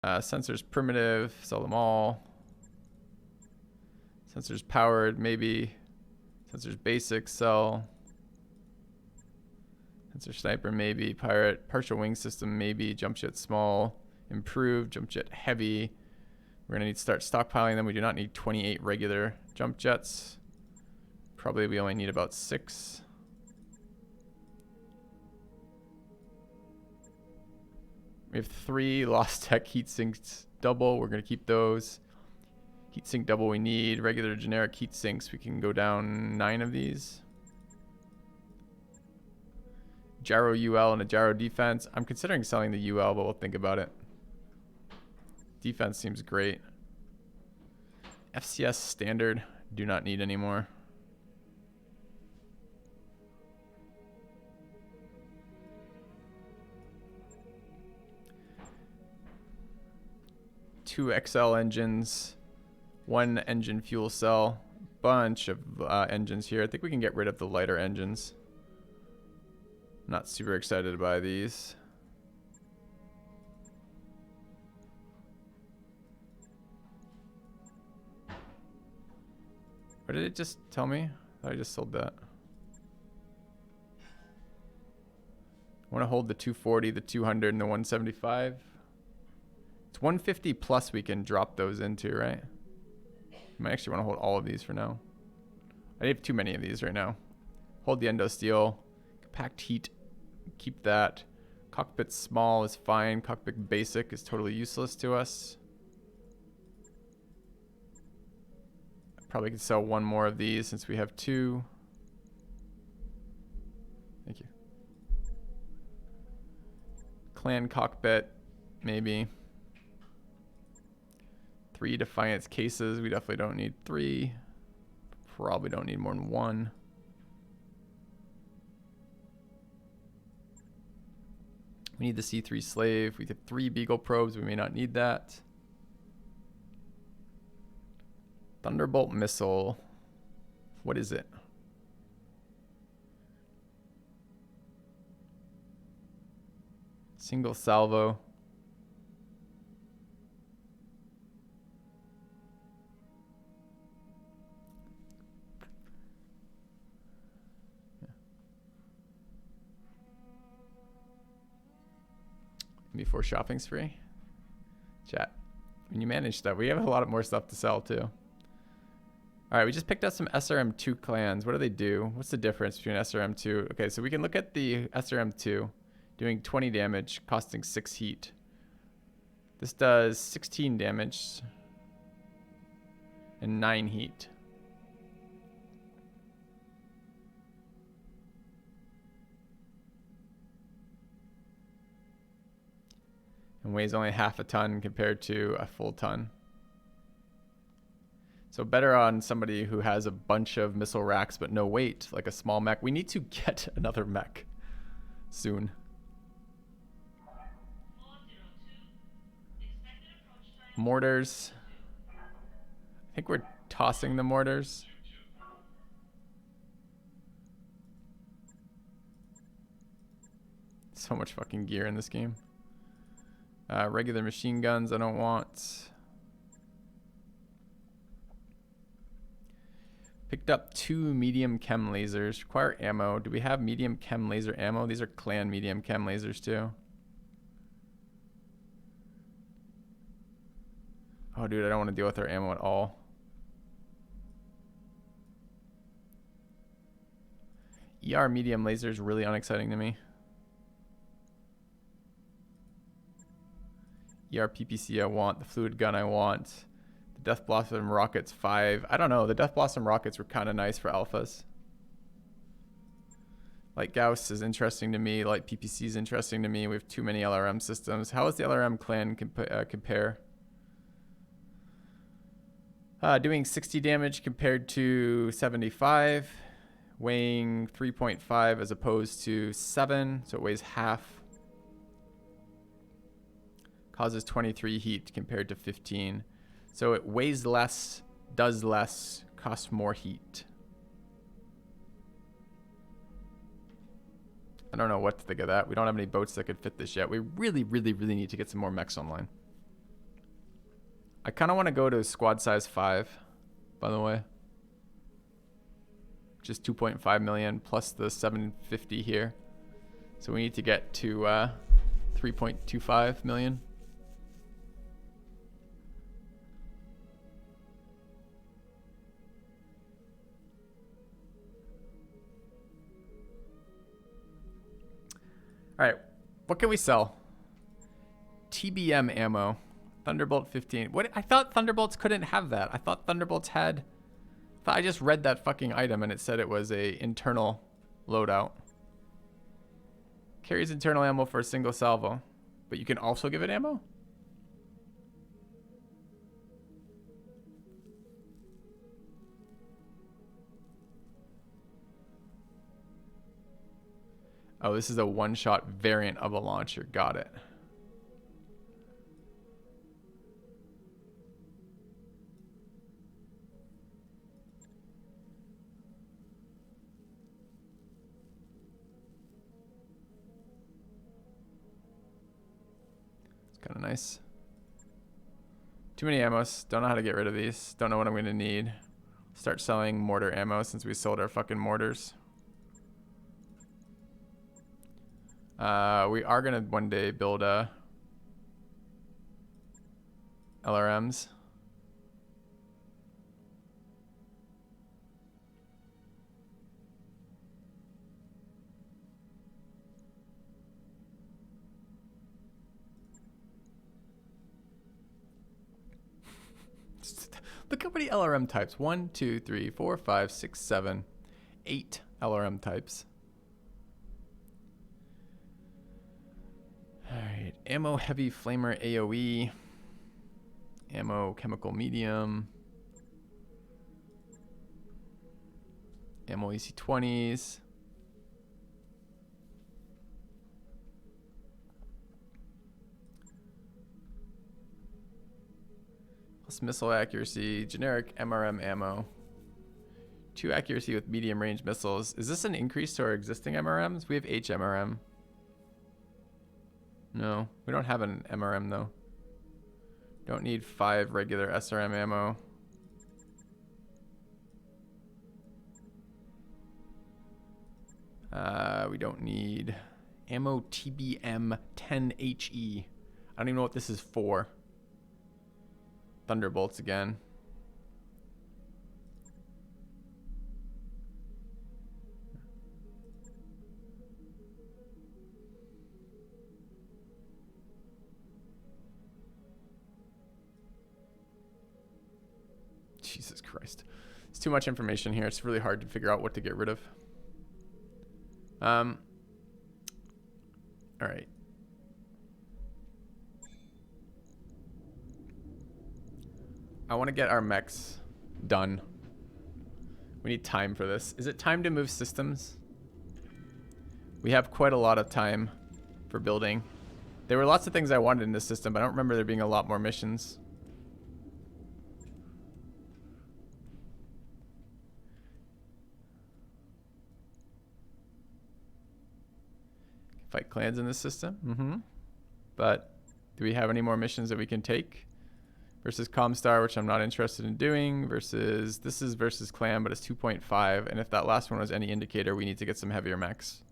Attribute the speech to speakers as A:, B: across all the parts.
A: Sensors primitive, sell them all. Sensors powered, maybe. Sensors basic, sell. Sensor sniper, maybe. Pirate, partial wing system, maybe. Jump jet small, improved. Jump jet heavy. We're gonna need to start stockpiling them. We do not need 28 regular jump jets. Probably we only need about 6. We have 3 Lost Tech heat sinks double. We're gonna keep those. Heat sink double we need. Regular generic heat sinks. We can go down 9 of these. Gyro UL and a gyro defense. I'm considering selling the UL, but we'll think about it. Defense seems great. FCS standard. Do not need anymore. Two XL engines. 1 engine fuel cell. Bunch of engines here. I think we can get rid of the lighter engines. Not super excited by these. What did it just tell me? I thought I just sold that. I want to hold the 240, the 200, and the 175. It's 150 plus we can drop those into, right? I might actually want to hold all of these for now. I have too many of these right now. Hold the endo steel. Compact heat. Keep that. Cockpit small is fine. Cockpit basic is totally useless to us. Probably could sell 1 more of these since we have 2. Thank you. Clan cockpit, maybe. 3 Defiance cases. We definitely don't need 3. Probably don't need more than 1. We need the C3 slave. We have 3 Beagle probes. We may not need that. Thunderbolt missile. What is it? Single salvo. Before shopping spree. Chat. When you manage stuff, we have a lot more stuff to sell too. All right, we just picked up some SRM2 clans. What do they do? What's the difference between SRM2? Okay, so we can look at the SRM2 doing 20 damage, costing 6 heat. This does 16 damage and 9 heat. And weighs only half a ton compared to a full ton. So better on somebody who has a bunch of missile racks but no weight, like a small mech. We need to get another mech soon. Mortars. I think we're tossing the mortars. So much fucking gear in this game. Regular machine guns I don't want. Picked up 2 medium chem lasers. Require ammo. Do we have medium chem laser ammo? These are clan medium chem lasers too. Oh, dude, I don't want to deal with their ammo at all. ER medium laser is really unexciting to me. ER PPC I want. The fluid gun I want. The Death Blossom rockets 5. I don't know. The Death Blossom rockets were kind of nice for alphas. Light Gauss is interesting to me. Light PPC is interesting to me. We have too many LRM systems. How does the LRM clan compare? Doing 60 damage compared to 75. Weighing 3.5 as opposed to 7. So it weighs half. Causes 23 heat compared to 15. So it weighs less, does less, costs more heat. I don't know what to think of that. We don't have any boats that could fit this yet. We really, really, really need to get some more mechs online. I kind of want to go to squad size 5, by the way. Just 2.5 million plus the 750 here. So we need to get to 3.25 million. All right, what can we sell? TBM ammo, Thunderbolt 15. What? I thought Thunderbolts couldn't have that. I thought Thunderbolts had. I just read that fucking item and it said it was a internal loadout. Carries internal ammo for a single salvo, but you can also give it ammo? Oh, this is a one-shot variant of a launcher. Got it. It's kind of nice. Too many ammos. Don't know how to get rid of these. Don't know what I'm going to need. Start selling mortar ammo since we sold our fucking mortars. We are gonna one day build LRMs. Look how many LRM types. 1, 2, 3, 4, 5, 6, 7, 8 LRM types. Alright, ammo heavy flamer AoE, ammo chemical medium, ammo EC20s, plus missile accuracy, generic MRM ammo, 2 accuracy with medium range missiles. Is this an increase to our existing MRMs? We have HMRM. No, we don't have an MRM though. Don't need 5 regular SRM ammo. We don't need ammo TBM 10HE. I don't even know what this is for. Thunderbolts again. Jesus Christ. It's too much information here. It's really hard to figure out what to get rid of. All right. I want to get our mechs done. We need time for this. Is it time to move systems? We have quite a lot of time for building. There were lots of things I wanted in this system, but I don't remember there being a lot more missions. Fight clans in this system. But do we have any more missions that we can take? Versus Comstar, which I'm not interested in doing. Versus, this is versus clan, but it's 2.5. And if that last one was any indicator, we need to get some heavier mechs.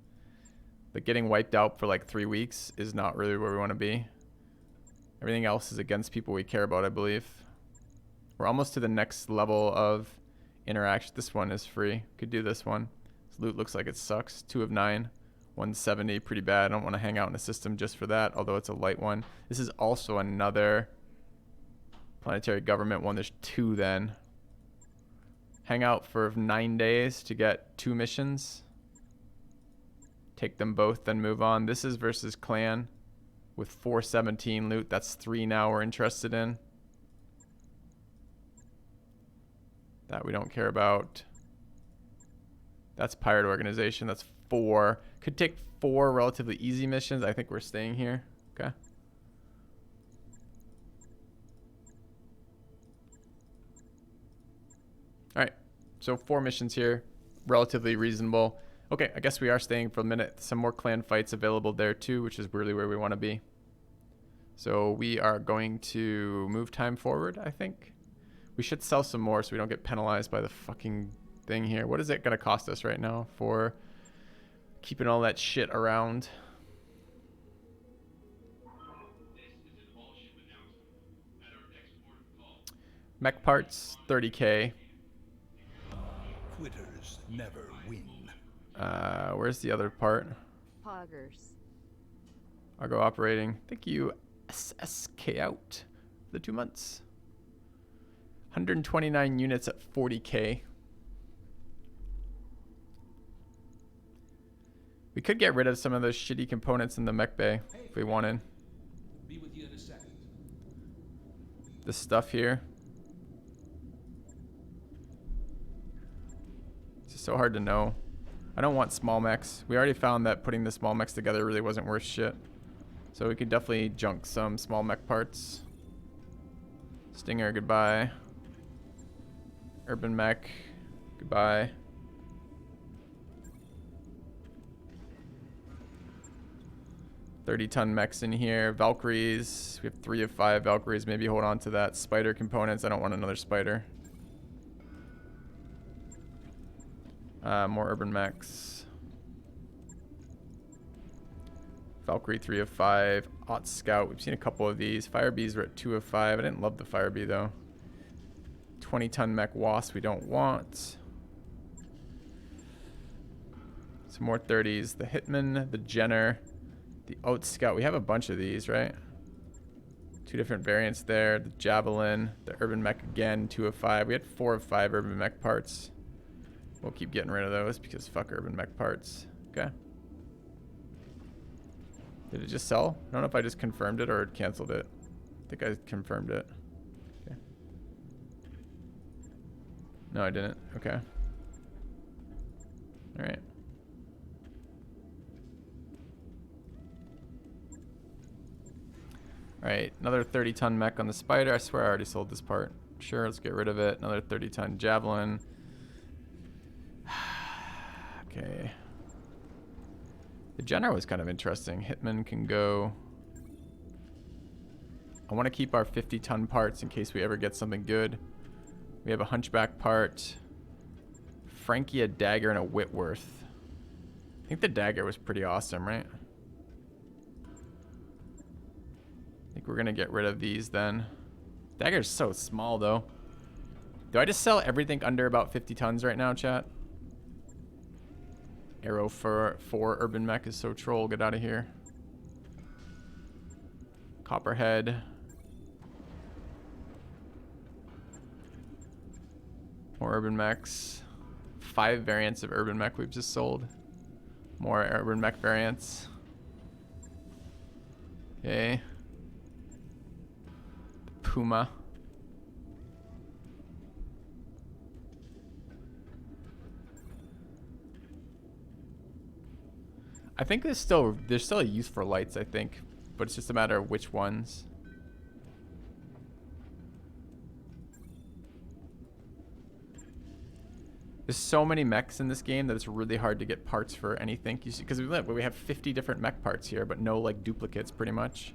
A: But getting wiped out for like 3 weeks is not really where we want to be. Everything else is against people we care about, I believe. We're almost to the next level of interaction. This one is free. Could do this one. This loot looks like it sucks. 2 of 9. 170, pretty bad. I don't want to hang out in a system just for that, although it's a light one. This is also another planetary government one. There's 2 then. Hang out for 9 days to get 2 missions. Take them both, then move on. This is versus clan with 417 loot. That's 3 now we're interested in. That we don't care about. That's pirate organization. That's 4. Could take 4 relatively easy missions. I think we're staying here. Okay. All right. So 4 missions here. Relatively reasonable. Okay, I guess we are staying for a minute. Some more clan fights available there too, which is really where we want to be. So we are going to move time forward, I think. We should sell some more so we don't get penalized by the fucking thing here. What is it going to cost us right now for keeping all that shit around? Mech parts, 30K.
B: Quitters never win.
A: Where's the other part?
C: Poggers.
A: I'll go operating. Thank you, SSK out the 2 months. 129 units at 40K. We could get rid of some of those shitty components in the mech bay if we wanted.
B: Be with you in a second.
A: This stuff here. It's just so hard to know. I don't want small mechs. We already found that putting the small mechs together really wasn't worth shit. So we could definitely junk some small mech parts. Stinger, goodbye. Urban mech, goodbye. $30-ton mechs in here. Valkyries, we have 3 of 5 Valkyries. Maybe hold on to that. Spider components, I don't want another spider. More urban mechs. Valkyrie 3 of 5. Ot Scout, we've seen a couple of these. Fire Bees were at 2 of 5. I didn't love the Fire Bee though. 20-ton mech Wasp we don't want. Some more 30s. The Hitman, the Jenner, the Oat Scout. We have a bunch of these, right? 2 different variants there. The Javelin, the Urban Mech again, 2 of 5. We had 4 of 5 Urban Mech parts. We'll keep getting rid of those because fuck Urban Mech parts. Okay. Did it just sell? I don't know if I just confirmed it or canceled it. I think I confirmed it. Okay. No, I didn't. Okay. All right. All right, another 30-ton mech on the Spider. I swear I already sold this part. Sure, let's get rid of it. Another 30-ton Javelin. Okay. The Jenner was kind of interesting. Hitman can go. I want to keep our 50-ton parts in case we ever get something good. We have a Hunchback part. Frankie, a Dagger, and a Whitworth. I think the Dagger was pretty awesome, right? I think we're going to get rid of these then. Dagger's so small, though. Do I just sell everything under about 50 tons right now, chat? Arrow for 4 Urban Mech is so troll. Get out of here. Copperhead. More Urban Mechs. 5 variants of Urban Mech we've just sold. More Urban Mech variants. Okay. Puma. I think there's still a use for lights, I think, but it's just a matter of which ones. There's so many mechs in this game that it's really hard to get parts for anything. You see, because we have 50 different mech parts here, but no like duplicates, pretty much.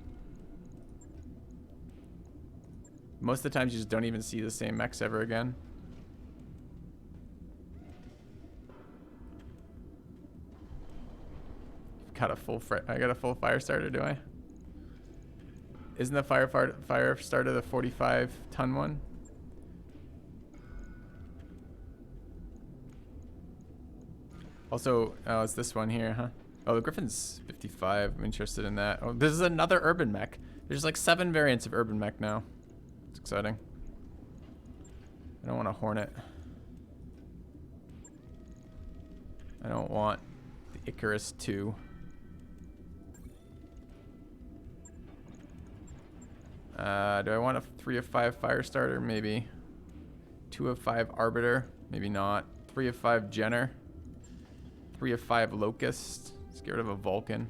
A: Most of the times, you just don't even see the same mechs ever again. Got a full I got a full fire starter, do I? Isn't the fire starter the 45-ton one? Also, oh, it's this one here, huh? Oh, the Griffin's 55. I'm interested in that. Oh, this is another Urban Mech. There's like 7 variants of Urban Mech now. It's exciting. I don't want a Hornet. I don't want the Icarus 2. Do I want a 3 of 5 Firestarter? Maybe. 2 of 5 Arbiter? Maybe not. 3 of 5 Jenner? 3 of 5 Locust? Let's get rid of a Vulcan.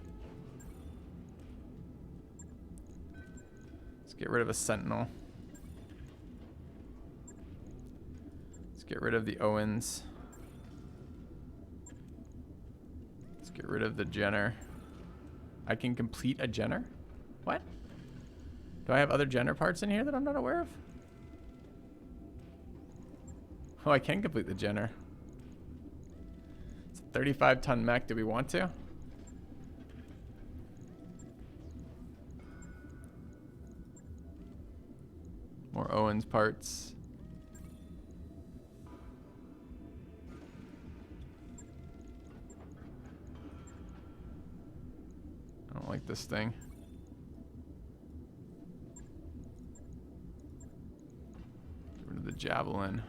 A: Let's get rid of a Sentinel. Let's get rid of the Owens. Let's get rid of the Jenner. I can complete a Jenner? What? Do I have other Jenner parts in here that I'm not aware of? Oh, I can complete the Jenner. It's a 35-ton mech. Do we want to? More Owens parts. I don't like this thing. Get rid of the javelin.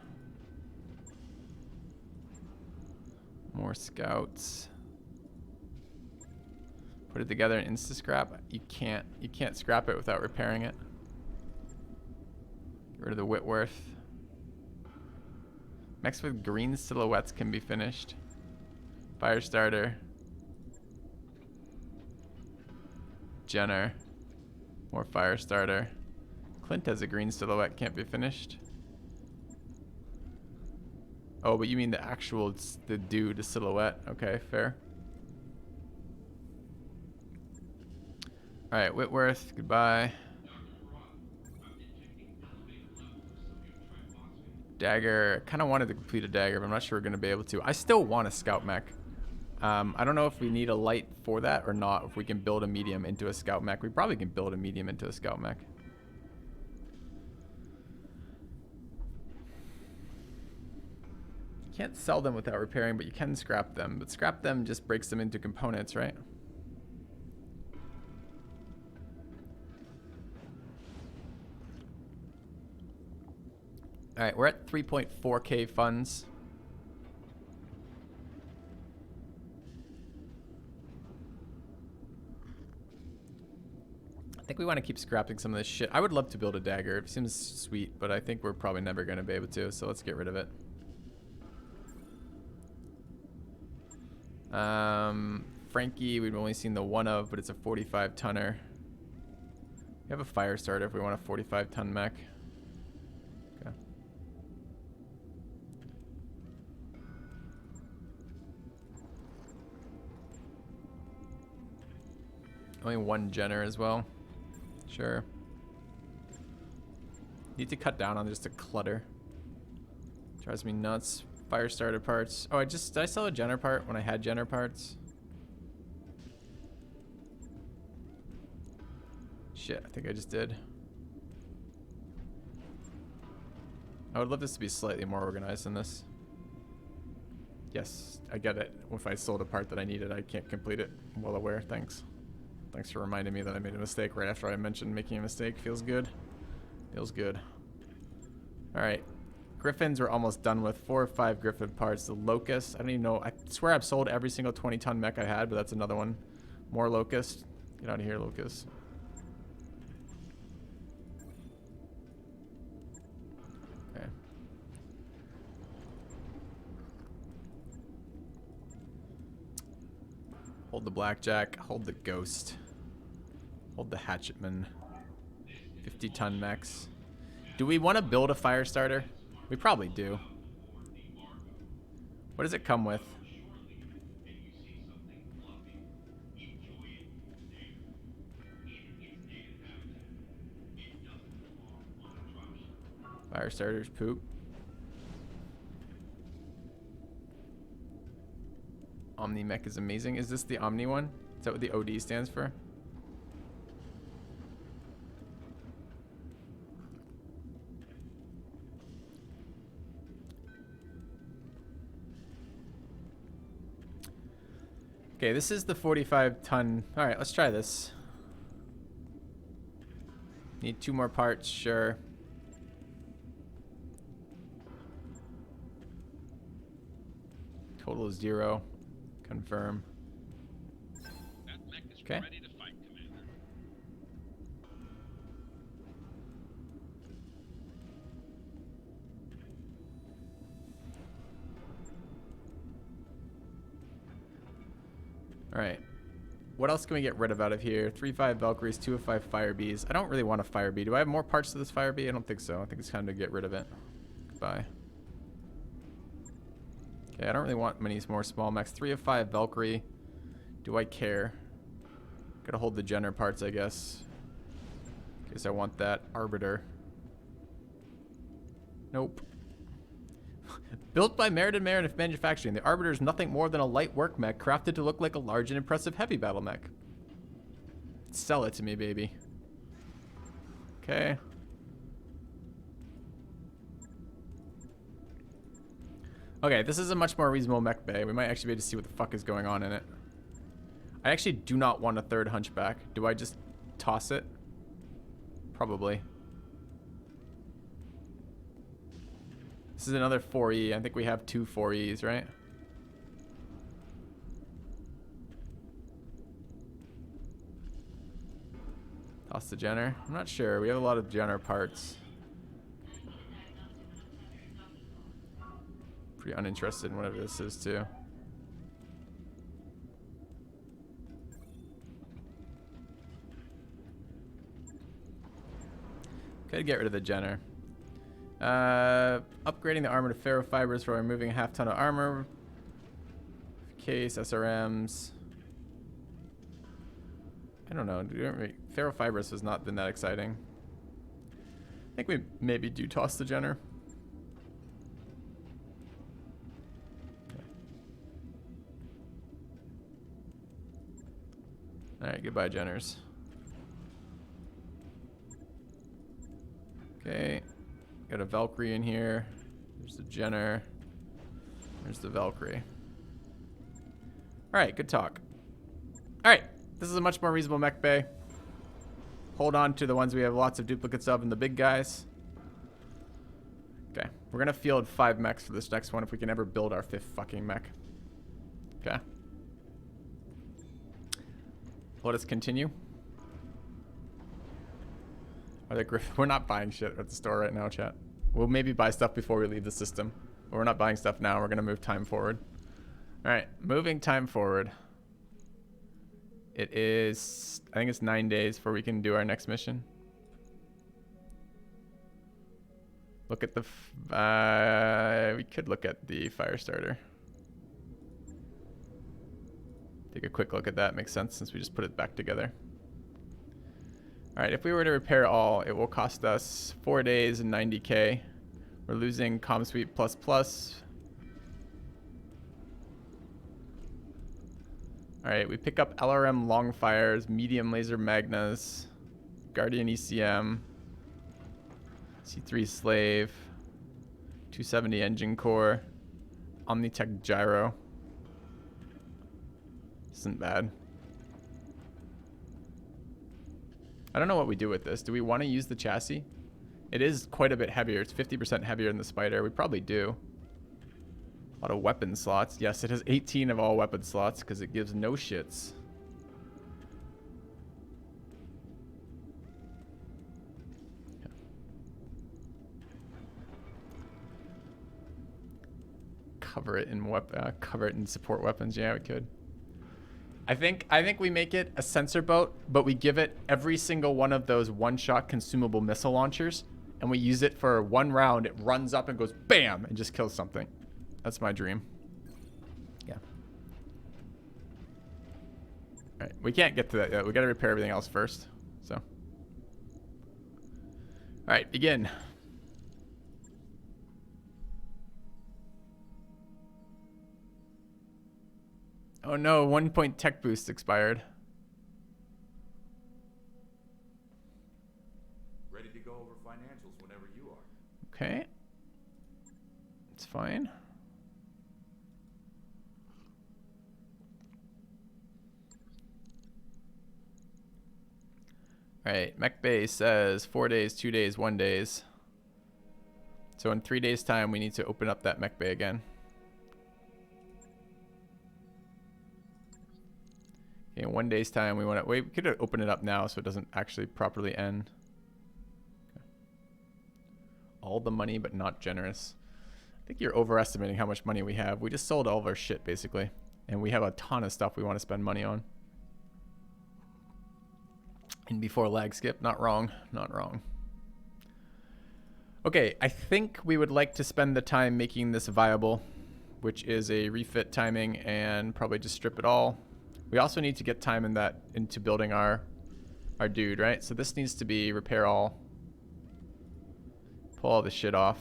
A: More scouts. Put it together and insta scrap. You can't scrap it without repairing it. Get rid of the Whitworth. Mechs with green silhouettes can be finished. Firestarter. Jenner. More Firestarter. Clint has a green silhouette, can't be finished. Oh, but you mean the actual, the dude, the silhouette. Okay, fair. Alright, Whitworth, goodbye. Dagger, I kind of wanted to complete a dagger, but I'm not sure we're going to be able to. I still want a scout mech. I don't know if we need a light for that or not. If we can build a medium into a scout mech. We probably can build a medium into a scout mech. You can't sell them without repairing, but you can scrap them. But scrap them just breaks them into components, right? Alright, we're at 3.4k funds. I think we want to keep scrapping some of this shit. I would love to build a dagger. It seems sweet, but I think we're probably never going to be able to, so let's get rid of it. Frankie, we've only seen the one of, but it's a 45-tonner. We have a Firestarter if we want a 45-ton mech. Okay. Only one Jenner as well. Sure. Need to cut down on just the clutter. Drives me nuts. Firestarter parts. Oh, did I sell a Jenner part when I had Jenner parts? Shit, I think I just did. I would love this to be slightly more organized than this. Yes, I get it. If I sold a part that I needed, I can't complete it. I'm well aware, thanks. Thanks for reminding me that I made a mistake right after I mentioned making a mistake. Feels good. Feels good. Alright. Griffins we're almost done with. 4 or 5 Griffin parts. The Locust. I don't even know. I swear I've sold every single 20-ton mech I had, but that's another one. More Locust. Get out of here, Locust. Okay. Hold the Blackjack. Hold the Ghost. Hold the Hatchetman. 50-ton mechs. Do we want to build a Firestarter? We probably do. What does it come with? Firestarter's poop. Omni mech is amazing. Is this the Omni one? Is that what the OD stands for? Okay, this is the 45-ton. All right, let's try this. Need 2 more parts, sure. Total is 0. Confirm. Okay.
C: Ready to fight, Commander.
A: All right. What else can we get rid of out of here? 3-5 Valkyries, 2 of 5 Fire Bees. I don't really want a Fire Bee. Do I have more parts to this Fire Bee? I don't think so. I think it's time to get rid of it. Goodbye. Okay, I don't really want many more small mechs. 3 of 5 Valkyrie. Do I care? Gotta hold the Jenner parts, I guess. Guess I want that Arbiter. Nope. Built by Meriden Manufacturing, the Arbiter is nothing more than a light work mech crafted to look like a large and impressive heavy battle mech. Sell it to me, baby. Okay. Okay, this is a much more reasonable mech bay. We might actually be able to see what the fuck is going on in it. I actually do not want a third Hunchback. Do I just toss it? Probably. This is another 4E. I think we have 2 4Es, right? Toss the Jenner. I'm not sure. We have a lot of Jenner parts. Pretty uninterested in whatever this is, too. Could get rid of the Jenner. Upgrading the armor to ferrofibers for removing a half ton of armor. Case, SRMs. I don't know. Ferrofibers has not been that exciting. I think we maybe do toss the Jenner. Alright, goodbye, Jenners. Okay. Got a Valkyrie in here. There's the Jenner. There's the Valkyrie. Alright, good talk. Alright, this is a much more reasonable mech bay. Hold on to the ones we have lots of duplicates of and the big guys. Okay, we're gonna field 5 mechs for this next one if we can ever build our 5th fucking mech. Okay. Let us continue. Are there we're not buying shit at the store right now, chat. We'll maybe buy stuff before we leave the system. But we're not buying stuff now. We're going to move time forward. Alright, moving time forward. It is, I think it's 9 days before we can do our next mission. Look at the, we could look at the fire starter. Take a quick look at that. Makes sense since we just put it back together. Alright, if we were to repair all, it will cost us 4 days and 90k. We're losing comm suite plus plus. Alright, we pick up LRM Longfires, medium laser magnas, Guardian ECM, C3 Slave, 270 engine core, Omnitech gyro. Isn't bad. I don't know what we do with this. Do we want to use the chassis? It is quite a bit heavier. It's 50% heavier than the Spider. We probably do. A lot of weapon slots. Yes, it has 18 of all weapon slots because it gives no shits. Yeah. Cover it in support weapons. Yeah, we could. I think we make it a sensor boat, but we give it every single one of those one-shot consumable missile launchers, and we use it for 1 round. It runs up and goes BAM and just kills something. That's my dream. Yeah. All right, we can't get to that yet. We got to repair everything else first. So. All right, begin. Oh no, 1 point tech boost expired.
B: Ready to go over financials whenever you are.
A: Okay. It's fine. Alright, mech base says 4 days, 2 days, 1 days. So in 3 days time we need to open up that mech bay again. In 1 day's time, we want to wait. We could open it up now so it doesn't actually properly end. Okay. All the money, but not generous. I think you're overestimating how much money we have. We just sold all of our shit, basically. And we have a ton of stuff we want to spend money on. And before lag skip, not wrong, not wrong. Okay, I think we would like to spend the time making this viable, which is a refit timing and probably just strip it all. We also need to get time into building our our dude, right? So this needs to be repair all. Pull all the shit off.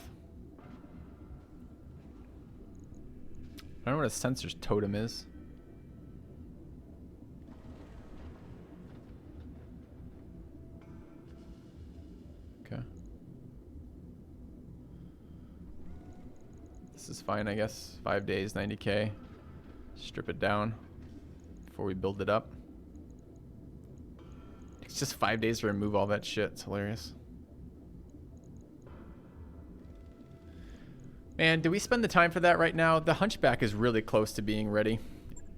A: I don't know what a sensor's totem is. Okay. This is fine, I guess. 5 days, 90K. Strip it down before we build it up. It's just 5 days to remove all that shit. It's hilarious. Man, do we spend the time for that right now? The Hunchback is really close to being ready.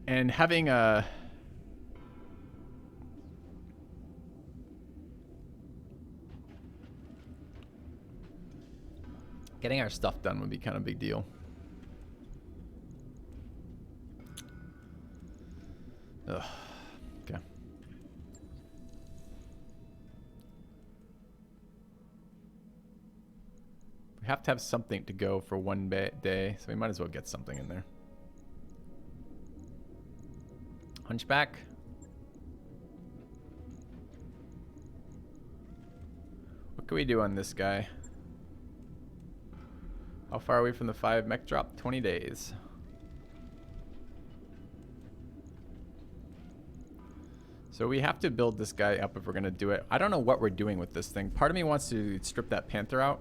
A: And having a... Getting our stuff done would be kind of a big deal. Ugh. Okay. We have to have something to go for one day, so we might as well get something in there. Hunchback. What can we do on this guy? How far are we from the 5 mech drop? 20 days. So we have to build this guy up if we're going to do it. I don't know what we're doing with this thing. Part of me wants to strip that Panther out.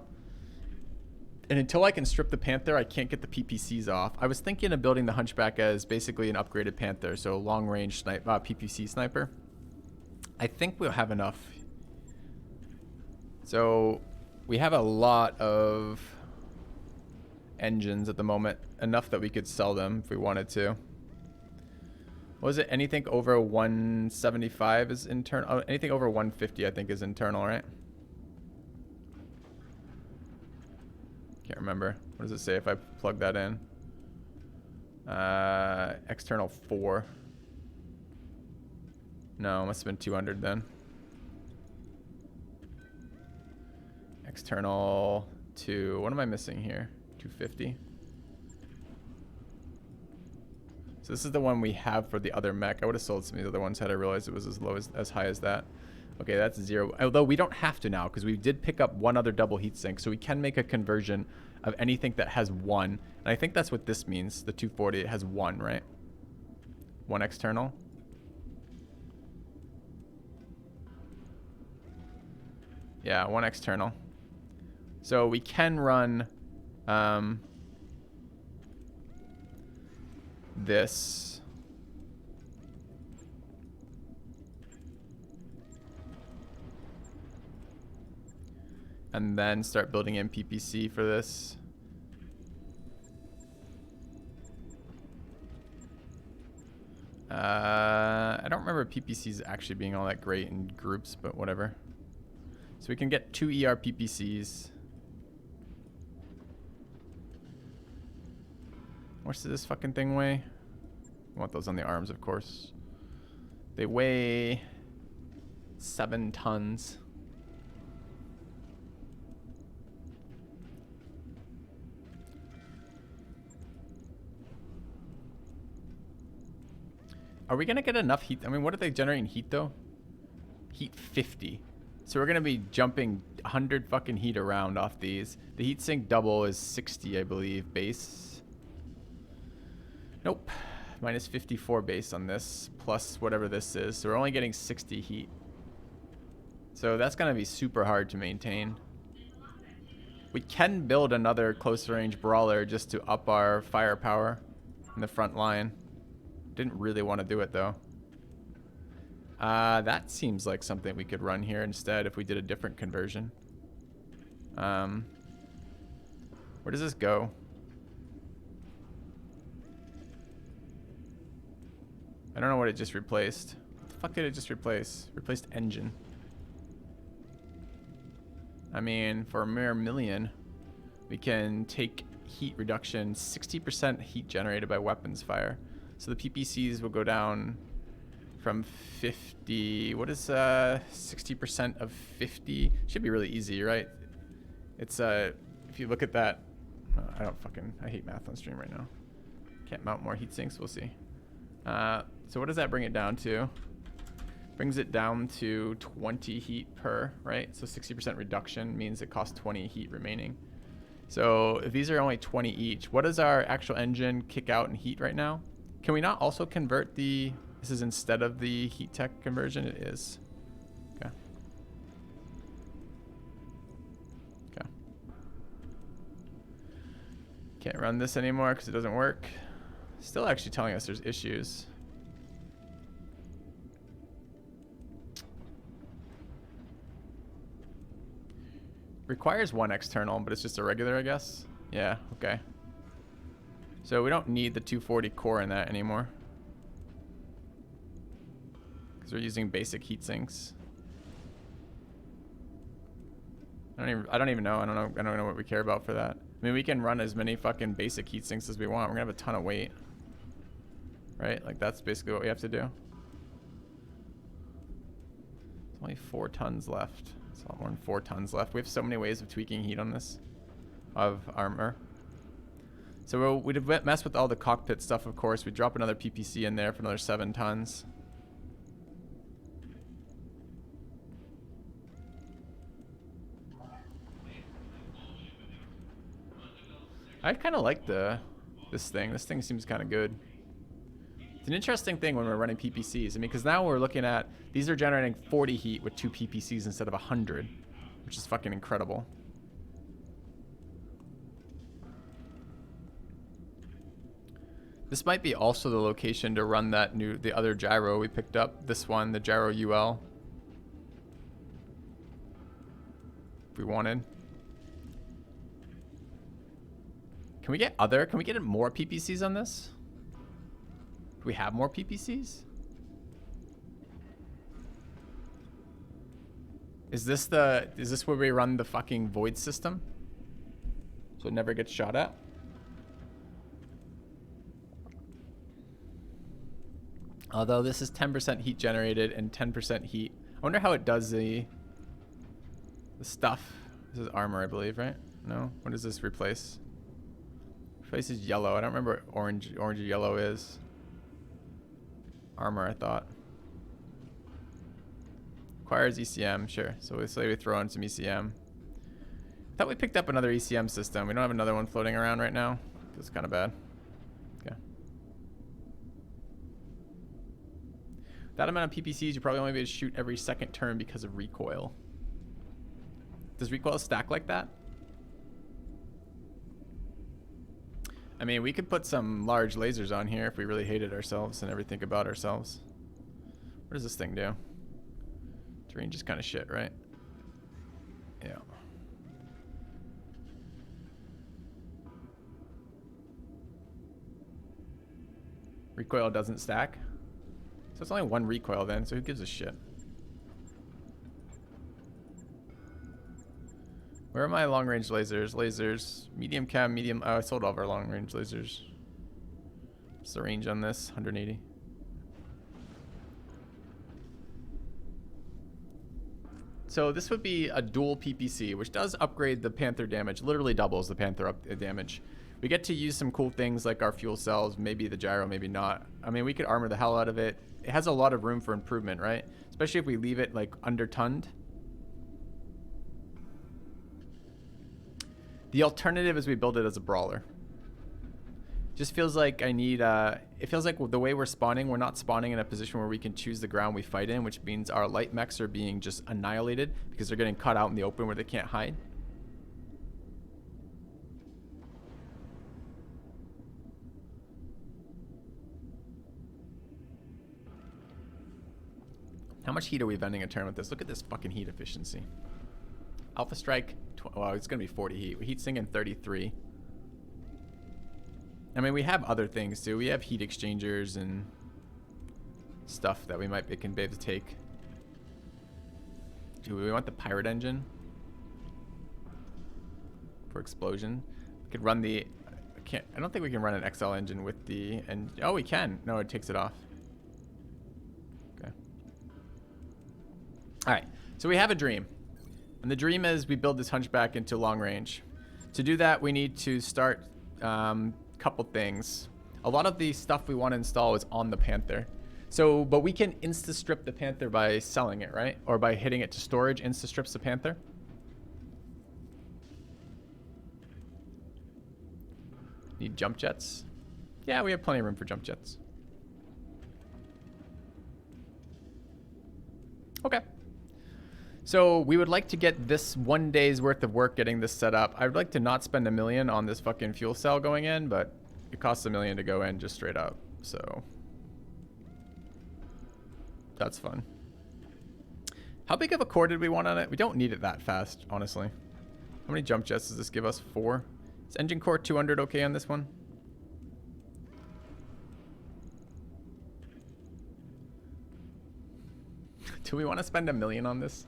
A: And until I can strip the Panther, I can't get the PPCs off. I was thinking of building the Hunchback as basically an upgraded Panther, so long-range PPC sniper. I think we'll have enough. So we have a lot of engines at the moment, enough that we could sell them if we wanted to. What was it? Anything over 175 is internal. Oh, anything over 150 I think is internal, right? Can't remember. What does it say if I plug that in? External 4. No, it must have been 200 then. External 2. What am I missing here? 250. So this is the one we have for the other mech. I would have sold some of the other ones had I realized it was as high as that. Okay, that's 0. Although we don't have to now because we did pick up one other double heatsink, so we can make a conversion of anything that has 1. And I think that's what this means. The 240, it has 1, right? 1 external. Yeah, 1 external. So we can run this. And then start building in PPC for this. I don't remember PPCs actually being all that great in groups, but whatever. So we can get 2 ER PPCs. What's this fucking thing weigh? I want those on the arms, of course. They weigh 7 tons. Are we going to get enough heat? I mean, what are they generating heat, though? Heat 50. So we're going to be jumping 100 fucking heat around off these. The heat sink double is 60, I believe, base. Nope. Minus 54 base on this, plus whatever this is. So we're only getting 60 heat. So that's going to be super hard to maintain. We can build another close range brawler just to up our firepower in the front line. Didn't really want to do it though. That seems like something we could run here instead if we did a different conversion. Where does this go? I don't know what it just replaced. What the fuck did it just replace? Replaced engine. I mean, for a mere million, we can take heat reduction, 60% heat generated by weapons fire. So the PPCs will go down from 50. What is 60% of 50? Should be really easy, right? It's if you look at that, I hate math on stream right now. Can't mount more heat sinks. We'll see. So what does that bring it down to? Brings it down to 20 heat per, right? So 60% reduction means it costs 20 heat remaining. So if these are only 20 each, what does our actual engine kick out in heat right now? Can we not also convert the, this is instead of the heat tech conversion? It is. Okay. Okay. Can't run this anymore because it doesn't work. Still actually telling us there's issues. Requires one external, but it's just a regular, I guess. Yeah, okay. So we don't need the 240 core in that anymore, because we're using basic heat sinks. I don't even know. I don't know what we care about for that. I mean, we can run as many fucking basic heat sinks as we want. We're gonna have a ton of weight, right? Like that's basically what we have to do. There's only 4 tons left. It's a lot more than 4 tons left. We have so many ways of tweaking heat on this, of armor. So we'd mess with all the cockpit stuff, of course. We'd drop another PPC in there for another 7 tons. I kind of like this thing. This thing seems kind of good. It's an interesting thing when we're running PPCs. I mean, because now we're looking at, these are generating 40 heat with 2 PPCs instead of 100, which is fucking incredible. This might be also the location to run that the other gyro we picked up. This one, the gyro UL. If we wanted. Can we get more PPCs on this? Do we have more PPCs? Is this where we run the fucking void system? So it never gets shot at? Although this is 10% heat generated and 10% heat. I wonder how it does the stuff. This is armor, I believe, right? No? What does this replace? Replaces yellow. I don't remember what orange or yellow is. Armor, I thought. Requires ECM, sure. So we say we throw in some ECM. I thought we picked up another ECM system. We don't have another one floating around right now. That's kind of bad. Okay. That amount of PPCs, you probably only be able to shoot every second turn because of recoil. Does recoil stack like that? I mean, we could put some large lasers on here if we really hated ourselves and everything about ourselves. What does this thing do? Terrain just kind of shit, right? Yeah. Recoil doesn't stack. So it's only 1 recoil then, so who gives a shit? Where are my long range lasers? Lasers, medium cam, medium. Oh, I sold all of our long range lasers. What's the range on this? 180. So this would be a dual PPC, which does upgrade the Panther damage, literally doubles the Panther damage. We get to use some cool things like our fuel cells, maybe the gyro, maybe not. I mean, we could armor the hell out of it. It has a lot of room for improvement, right? Especially if we leave it like under-tonned. The alternative is we build it as a brawler. Just feels like I need, it feels like the way we're spawning, we're not spawning in a position where we can choose the ground we fight in, which means our light mechs are being just annihilated because they're getting cut out in the open where they can't hide. How much heat are we vending a turn with this? Look at this fucking heat efficiency. Alpha Strike, well, it's going to be 40 heat. Heat sinking 33. I mean, we have other things too. We have heat exchangers and stuff that we might be able to take. Do we want the pirate engine for explosion? We could run the, I don't think we can run an XL engine with the, and oh, we can. No, it takes it off. Okay. All right, so we have a dream. And the dream is we build this Hunchback into long range. To do that, we need to start couple things. A lot of the stuff we want to install is on the Panther. So, but we can insta-strip the Panther by selling it, right? Or by hitting it to storage, insta-strips the Panther. Need jump jets? Yeah, we have plenty of room for jump jets. Okay. So we would like to get this 1 day's worth of work getting this set up. I would like to not spend $1 million on this fucking fuel cell going in, but it costs $1 million to go in just straight up. So that's fun. How big of a core did we want on it? We don't need it that fast, honestly. How many jump jets does this give us? 4. Is engine core 200 okay on this one? Do we want to spend $1 million on this?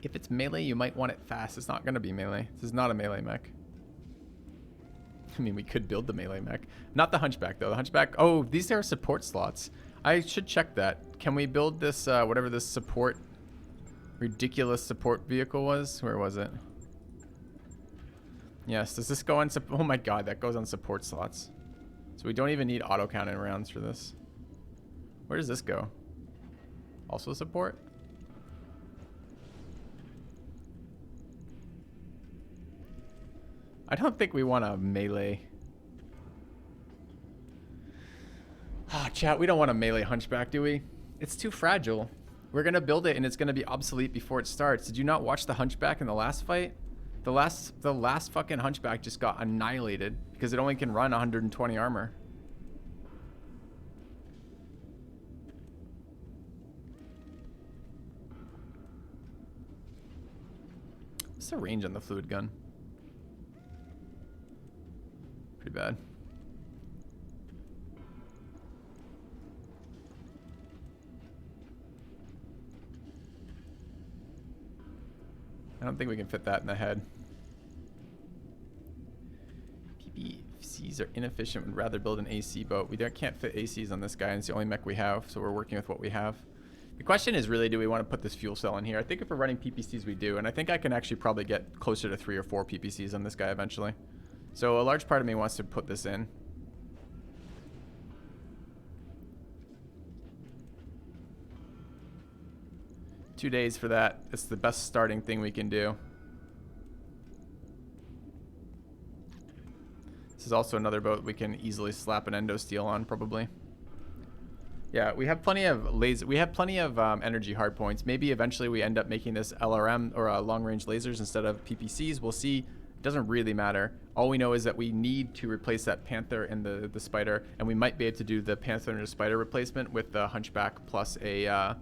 A: If it's melee, you might want it fast. It's not going to be melee. This is not a melee mech. I mean, we could build the melee mech. Not the Hunchback, though. The Hunchback... Oh, these are support slots. I should check that. Can we build this, whatever this support... ridiculous support vehicle was? Where was it? Yes, does this go on... Oh my god, that goes on support slots. So we don't even need auto-cannon rounds for this. Where does this go? Also support? I don't think we want a melee. Ah, chat, we don't want a melee Hunchback, do we? It's too fragile. We're gonna build it and it's gonna be obsolete before it starts. Did you not watch the Hunchback in the last fight? The last fucking Hunchback just got annihilated because it only can run 120 armor. What's the range on the fluid gun? Pretty bad. I don't think we can fit that in the head. PPCs are inefficient. Would rather build an AC boat. We can't fit ACs on this guy, and it's the only mech we have, so we're working with what we have. The question is really, do we want to put this fuel cell in here? I think if we're running PPCs, we do, and I think I can actually probably get closer to 3 or 4 PPCs on this guy eventually. So a large part of me wants to put this in. Two days for that. It's the best starting thing we can do. This is also another boat we can easily slap an endo steel on, probably. Yeah, we have plenty of energy hardpoints. Maybe eventually we end up making this LRM or long-range lasers instead of PPCs. We'll see. It doesn't really matter. All we know is that we need to replace that Panther and the Spider, and we might be able to do the Panther and the Spider replacement with the Hunchback plus a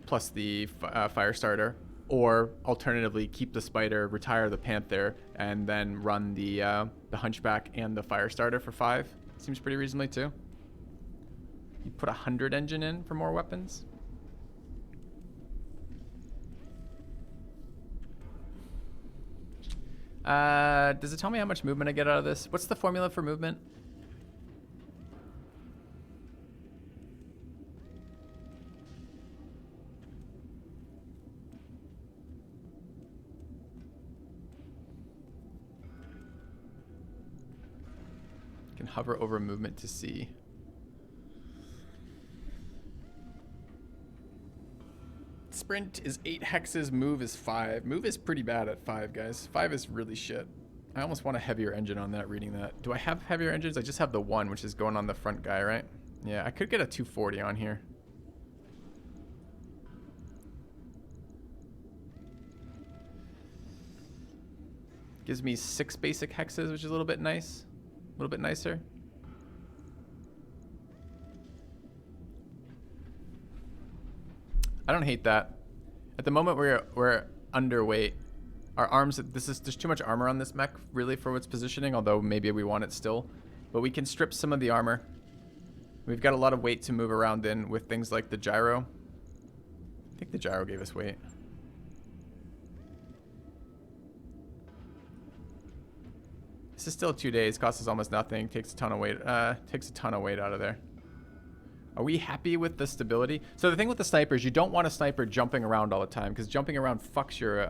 A: plus the Firestarter, or alternatively keep the Spider, retire the Panther, and then run the Hunchback and the Firestarter for 5. Seems pretty reasonably too. You put 100 engine in for more weapons. Does it tell me how much movement I get out of this? What's the formula for movement? You can hover over movement to see. Sprint is 8 hexes, move is 5. Move is pretty bad at 5, guys. 5 is really shit. I almost want a heavier engine on that, reading that. Do I have heavier engines? I just have the one, which is going on the front guy, right? Yeah, I could get a 240 on here. Gives me 6 basic hexes, which is a little bit nice. A little bit nicer. I don't hate that. At the moment, we're underweight. Our arms, there's too much armor on this mech, really, for its positioning, although maybe we want it still. But we can strip some of the armor. We've got a lot of weight to move around in with things like the gyro. I think the gyro gave us weight. This is still 2 days, costs us almost nothing, takes a ton of weight, out of there. Are we happy with the stability? So the thing with the sniper is you don't want a sniper jumping around all the time, because jumping around fucks your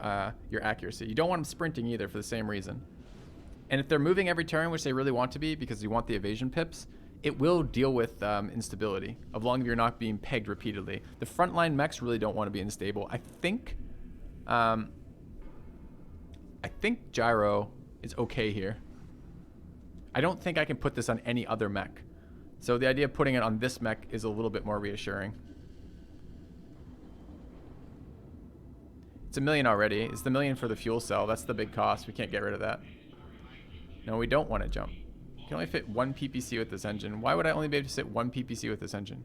A: accuracy. You don't want them sprinting either for the same reason. And if they're moving every turn, which they really want to be because you want the evasion pips, it will deal with instability as long as you're not being pegged repeatedly. The frontline mechs really don't want to be unstable. I think gyro is okay here. I don't think I can put this on any other mech. So the idea of putting it on this mech is a little bit more reassuring. It's $1 million already. It's the $1 million for the fuel cell. That's the big cost. We can't get rid of that. No, we don't want to jump. You can only fit 1 PPC with this engine. Why would I only be able to fit 1 PPC with this engine?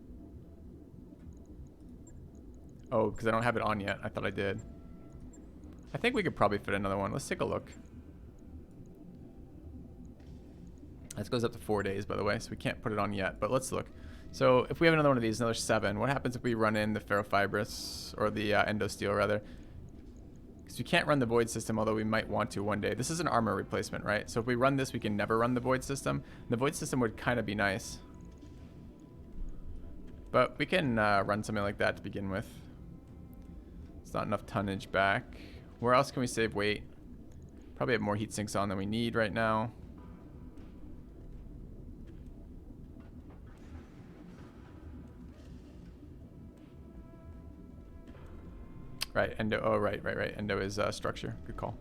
A: Oh, because I don't have it on yet. I thought I did. I think we could probably fit another one. Let's take a look. This goes up to 4 days, by the way, so we can't put it on yet. But let's look. So if we have another one of these, another 7, what happens if we run in the ferrofibrous, or the endosteel, rather? Because we can't run the void system, although we might want to one day. This is an armor replacement, right? So if we run this, we can never run the void system. The void system would kind of be nice. But we can run something like that to begin with. It's not enough tonnage back. Where else can we save weight? Probably have more heat sinks on than we need right now. Right, endo. Oh, right. Endo is structure. Good call.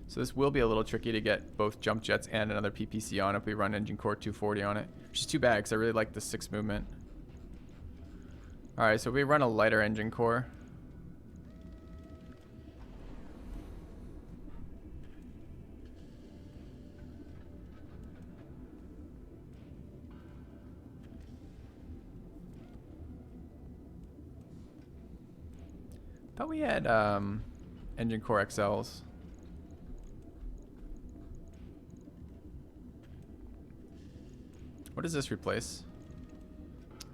A: So this will be a little tricky to get both jump jets and another PPC on if we run engine core 240 on it, which is too bad because I really like the 6 movement. All right, so we run a lighter engine core. Thought we had engine core XLs. What does this replace?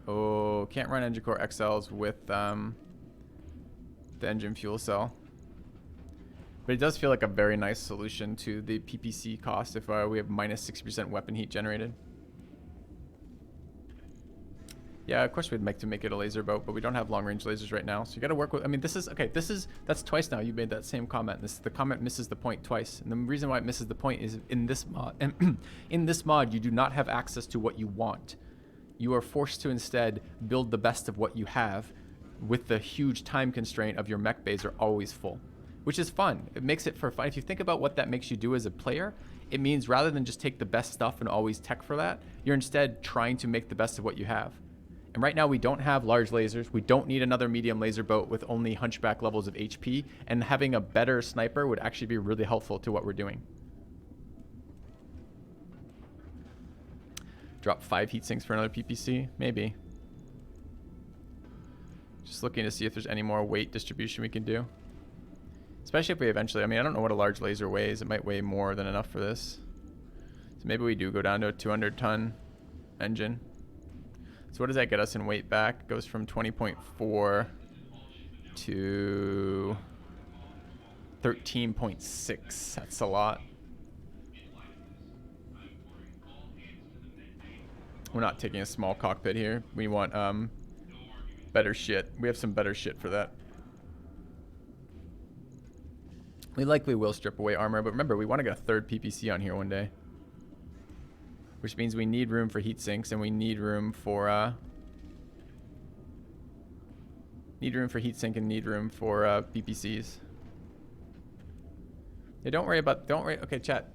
A: Oh, can't run engine core XLs with the engine fuel cell. But it does feel like a very nice solution to the PPC cost if we have minus 60% weapon heat generated. Yeah, of course we'd make it a laser boat, but we don't have long range lasers right now. So you got to work with, I mean, this is, okay, that's twice now you made that same comment. The comment misses the point twice. And the reason why it misses the point is in this mod, in this mod, you do not have access to what you want. You are forced to instead build the best of what you have with the huge time constraint of your mech bays are always full, which is fun. It makes it for fun. If you think about what that makes you do as a player, it means rather than just take the best stuff and always tech for that, you're instead trying to make the best of what you have. And right now we don't have large lasers. We don't need another medium laser boat with only hunchback levels of HP. And having a better sniper would actually be really helpful to what we're doing. Drop 5 heat sinks for another PPC? Maybe. Just looking to see if there's any more weight distribution we can do. Especially if we eventually, I mean, I don't know what a large laser weighs. It might weigh more than enough for this. So maybe we do go down to a 200-ton engine. So what does that get us in weight back? It goes from 20.4 to 13.6. That's a lot. We're not taking a small cockpit here. We want better shit. We have some better shit for that. We likely will strip away armor, but remember, we want to get a 3rd PPC on here one day. Which means we need room for heat sinks and we need room for heat sink and need room for PPCs. Yeah, don't worry. Okay, chat.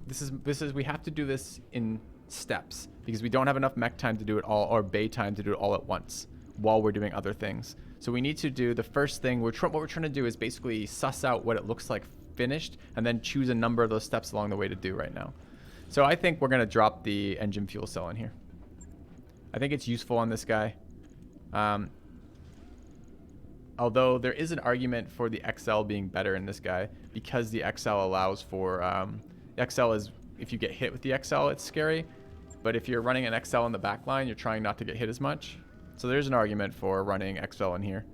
A: This is we have to do this in steps because we don't have enough mech time to do it all or bay time to do it all at once while we're doing other things. So we need to do the first thing. What we're trying to do is basically suss out what it looks like finished and then choose a number of those steps along the way to do right now. So I think we're going to drop the engine fuel cell in here. I think it's useful on this guy. Although there is an argument for the XL being better in this guy because the XL allows for... the XL is, if you get hit with the XL, it's scary. But if you're running an XL in the back line, you're trying not to get hit as much. So there's an argument for running XL in here.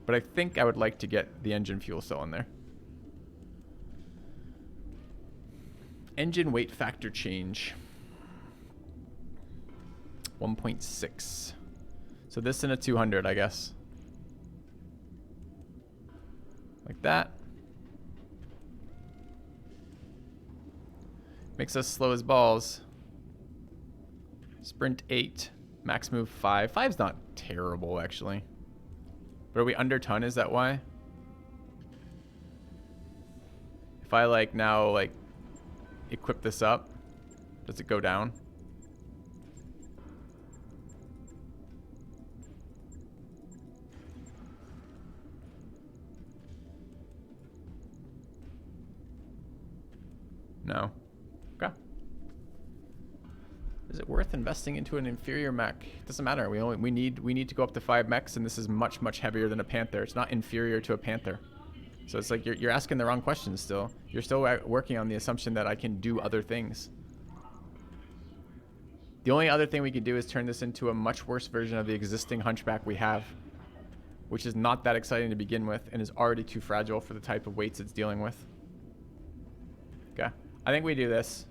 A: But I think I would like to get the engine fuel cell in there. Engine weight factor change. 1.6. So this in a 200, I guess. Like that. Makes us slow as balls. Sprint 8. Max move 5. 5's not terrible, actually. But are we under ton? Is that why? If I, like, now, like, equip this up, does it go down? No. Okay. Is it worth investing into an inferior mech? It doesn't matter. We need to go up to 5 mechs, and this is much heavier than a Panther. It's not inferior to a Panther. So it's like you're asking the wrong questions still. You're still working on the assumption that I can do other things. The only other thing we could do is turn this into a much worse version of the existing Hunchback we have, which is not that exciting to begin with and is already too fragile for the type of weights it's dealing with. Okay. I think we do this.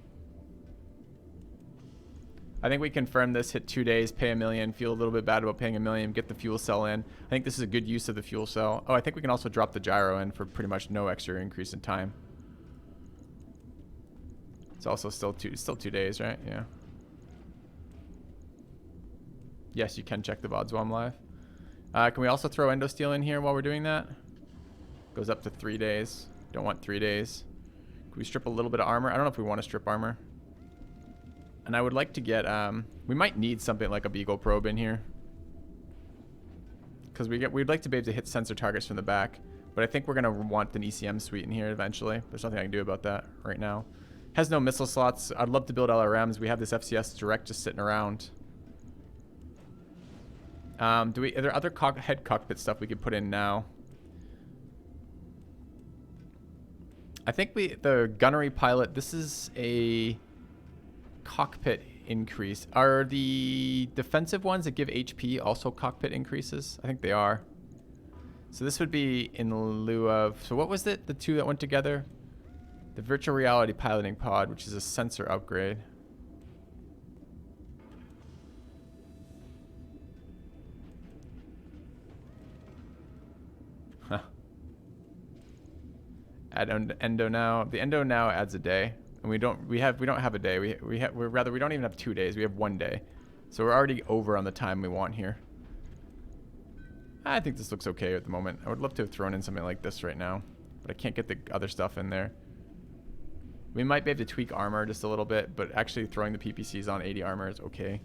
A: I think we confirm this, hit 2 days, pay $1 million, feel a little bit bad about paying $1 million, get the fuel cell in. I think this is a good use of the fuel cell. Oh, I think we can also drop the gyro in for pretty much no extra increase in time. It's also still 2 days, right? Yeah. Yes, you can check the VODs while I'm live. Can we also throw Endosteel in here while we're doing that? Goes up to 3 days. Don't want 3 days. Can we strip a little bit of armor? I don't know if we want to strip armor. And I would like to get, we might need something like a Beagle probe in here. Because we'd like to be able to hit sensor targets from the back. But I think we're going to want an ECM suite in here eventually. There's nothing I can do about that right now. Has no missile slots. I'd love to build LRMs. We have this FCS direct just sitting around. Are there other head cockpit stuff we could put in now? I think the gunnery pilot, this is a cockpit increase. Are the defensive ones that give HP also cockpit increases? I think they are. So this would be in lieu of, so what was it? The two that went together? The virtual reality piloting pod, which is a sensor upgrade. Huh. Add endo now. The endo now adds a day. And we don't have a day. We don't even have 2 days. We have 1 day. So we're already over on the time we want here. I think this looks okay at the moment. I would love to have thrown in something like this right now, but I can't get the other stuff in there. We might be able to tweak armor just a little bit, but actually throwing the PPCs on 80 armor is okay.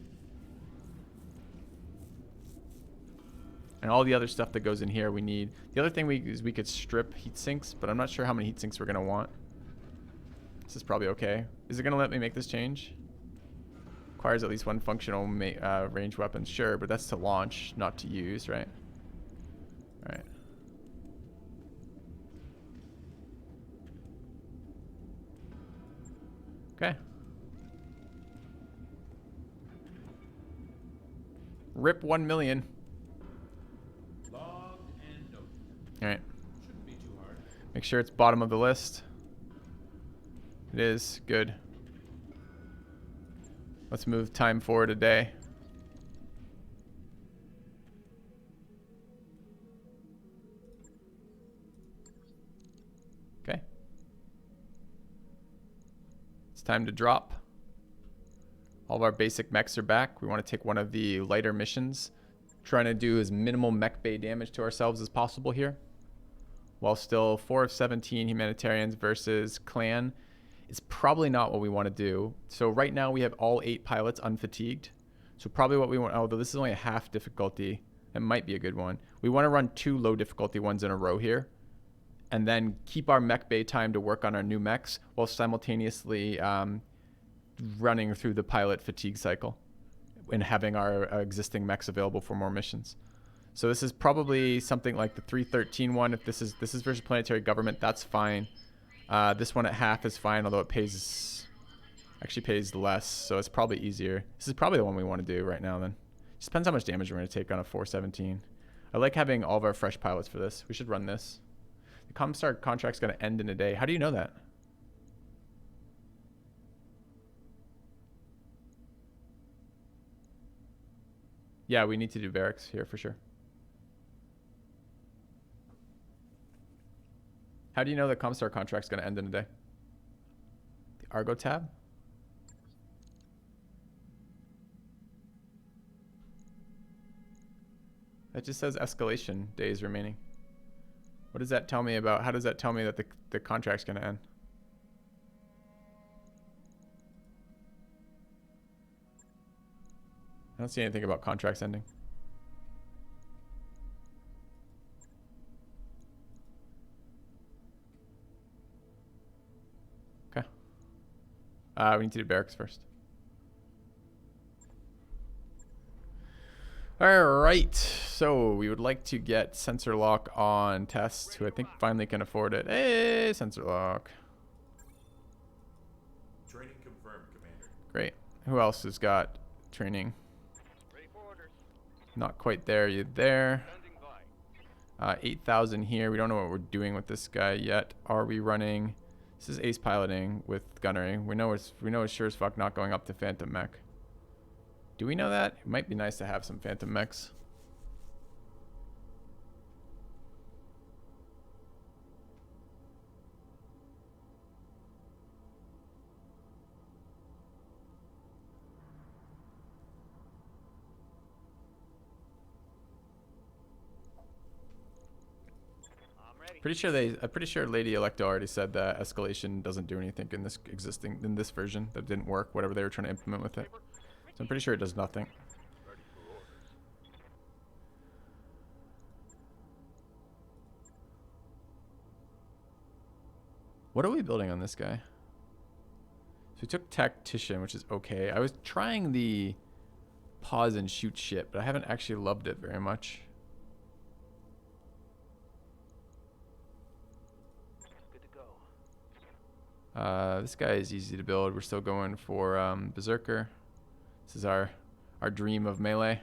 A: And all the other stuff that goes in here we need. The other thing is we could strip heat sinks, but I'm not sure how many heat sinks we're going to want. This is probably okay. Is it going to let me make this change? Requires at least 1 functional range weapon. Sure, but that's to launch, not to use, right? All right. Okay. Rip 1 million.
B: Logged and noted.
A: All right.
B: Shouldn't be too hard.
A: Make sure it's bottom of the list. It is. Good. Let's move time forward a day. Okay. It's time to drop. All of our basic mechs are back. We want to take one of the lighter missions. Trying to do as minimal mech bay damage to ourselves as possible here. While still 4 of 17 humanitarians versus clan. It's probably not what we want to do. So right now we have all 8 pilots unfatigued. So probably what we want, although this is only a half difficulty, it might be a good one. We want to run 2 low difficulty ones in a row here. And then keep our mech bay time to work on our new mechs while simultaneously running through the pilot fatigue cycle and having our existing mechs available for more missions. So this is probably something like the 313 one. If this is versus planetary government, that's fine. This one at half is fine, although it actually pays less, so it's probably easier. This is probably the one we want to do right now then. Just depends how much damage we're going to take on a 417. I like having all of our fresh pilots for this. We should run this. The Comstar contract's going to end in a day. How do you know that? Yeah, we need to do barracks here for sure. How do you know the Comstar contract's going to end in a day? The Argo tab? That just says escalation days remaining. What does that tell me about? How does that tell me that the contract's gonna end? I don't see anything about contracts ending. Okay. We need to do barracks first. All right. So we would like to get sensor lock on Test, who I think finally can afford it. Hey, sensor lock.
B: Training confirmed, Commander.
A: Great. Who else has got training? Not quite there. You there? 8,000 here. We don't know what we're doing with this guy yet. Are we running? This is ace piloting with gunnery. We know it's sure as fuck not going up to Phantom Mech. Do we know that? It might be nice to have some Phantom Mechs. I'm pretty sure Lady Electo already said that escalation doesn't do anything in this version. That didn't work, whatever they were trying to implement with it. So I'm pretty sure it does nothing. What are we building on this guy? So we took Tactician, which is okay. I was trying the pause and shoot shit, but I haven't actually loved it very much. This guy is easy to build. We're still going for Berserker. This is our dream of melee.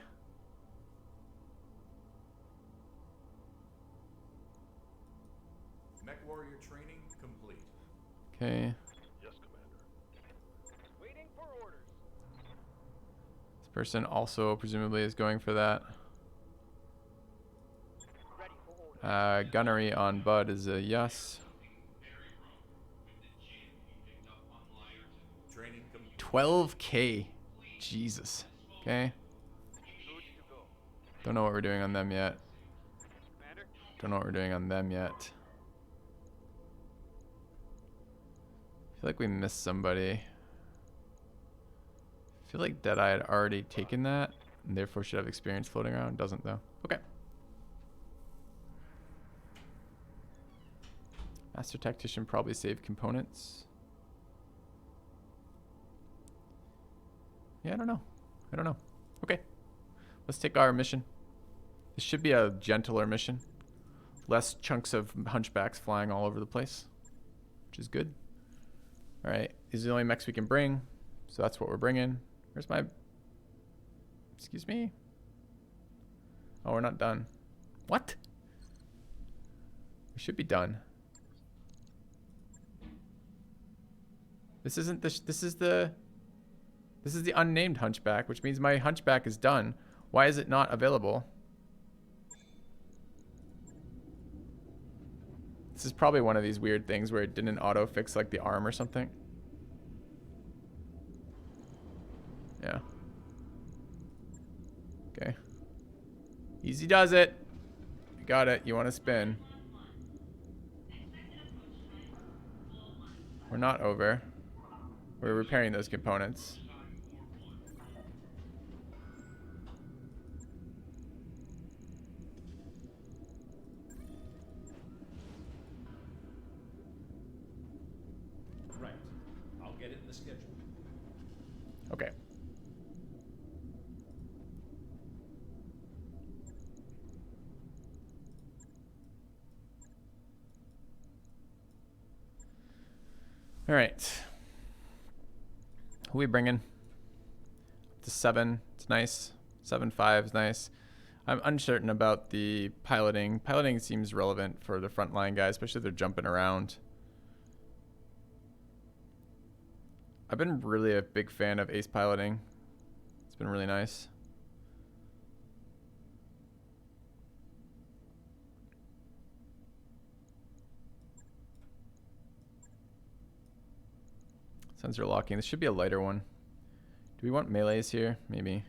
B: Mech warrior training complete.
A: Okay.
B: Yes, Commander.
C: Waiting for orders.
A: This person also presumably is going for that.
C: Ready for orders.
A: Gunnery on Bud is a yes.
B: Training complete.
A: 12K. Jesus. Okay.
C: Good to go.
A: Don't know what we're doing on them yet.
C: Commander.
A: Don't know what we're doing on them yet. I feel like we missed somebody. I feel like Deadeye had already taken that, and therefore should have experience floating around. Doesn't though. Okay. Master Tactician probably saved components. Yeah, I don't know. I don't know. Okay. Let's take our mission. This should be a gentler mission. Less chunks of hunchbacks flying all over the place, which is good. All right. These are the only mechs we can bring, so that's what we're bringing. Where's my... Excuse me? Oh, we're not done. What? We should be done. This isn't the... This is the unnamed hunchback, which means my hunchback is done. Why is it not available? This is probably one of these weird things where it didn't auto fix like the arm or something. Yeah. Okay. Easy does it. You got it. You want to spin. We're not over. We're repairing those components.
B: Right. I'll get it in the schedule.
A: Okay. All right. Who we bringing? To 7. It's nice. 7.5 is nice. I'm uncertain about the piloting. Piloting seems relevant for the frontline guys, especially if they're jumping around. I've been really a big fan of ace piloting. It's been really nice. Sensor locking. This should be a lighter one. Do we want melees here? Maybe.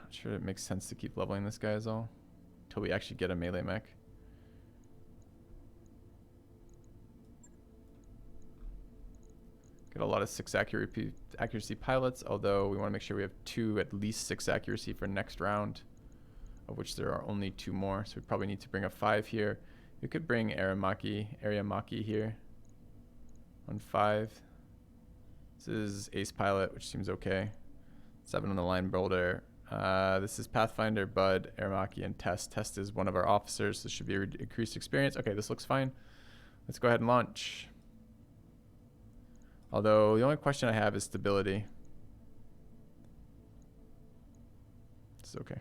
A: Not sure it makes sense to keep leveling this guy as all. Until we actually get a melee mech. Get a lot of 6 accuracy pilots, although we want to make sure we have 2 at least 6 accuracy for next round, of which there are only 2 more. So we probably need to bring a 5 here. We could bring Aramaki here on 5. This is Ace Pilot, which seems okay. 7 on the line builder. This is Pathfinder, Bud, Aramaki, and Test. Test is one of our officers. This should be increased experience. Okay, this looks fine. Let's go ahead and launch. Although the only question I have is stability. This is okay.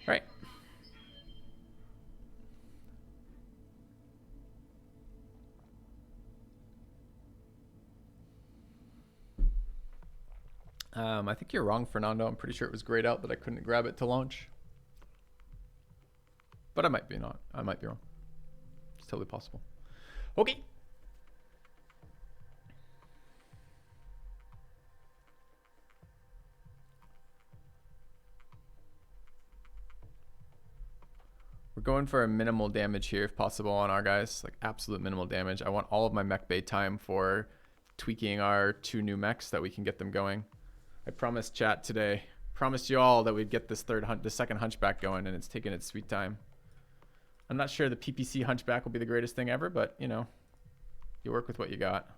A: All right. I think you're wrong, Fernando. I'm pretty sure it was grayed out that I couldn't grab it to launch. But I might be not. I might be wrong. It's totally possible. Okay. We're going for a minimal damage here if possible on our guys, like absolute minimal damage. I want all of my mech bay time for tweaking our 2 new mechs that we can get them going. I promised chat today, promised you all that we'd get this second hunchback going, and it's taken its sweet time. I'm not sure the PPC hunchback will be the greatest thing ever, but you know, you work with what you got.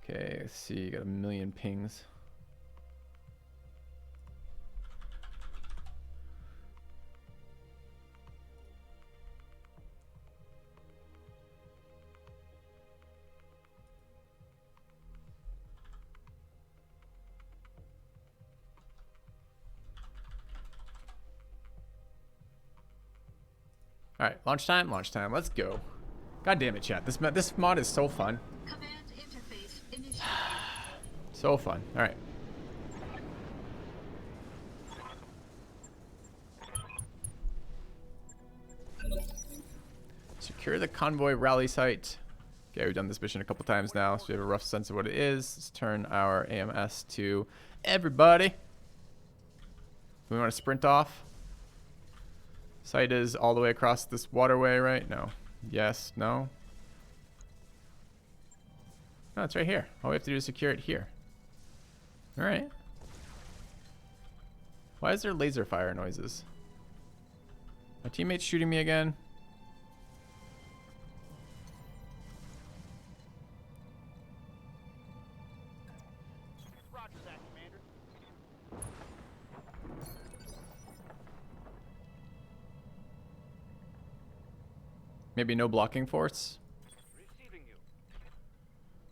A: Okay, let's see, you got a million pings. All right, launch time, let's go. God damn it, chat. This mod is so fun.
D: Command interface initiated.
A: So fun. All right. Secure the convoy rally site. Okay, we've done this mission a couple times now, so we have a rough sense of what it is. Let's turn our AMS to everybody. Do we want to sprint off? Site is all the way across this waterway, right? No. Yes. No. No, it's right here. All we have to do is secure it here. All right. Why is there laser fire noises? My teammate's shooting me again.
C: Roger that, Commander.
A: Maybe no blocking force.
C: Receiving you.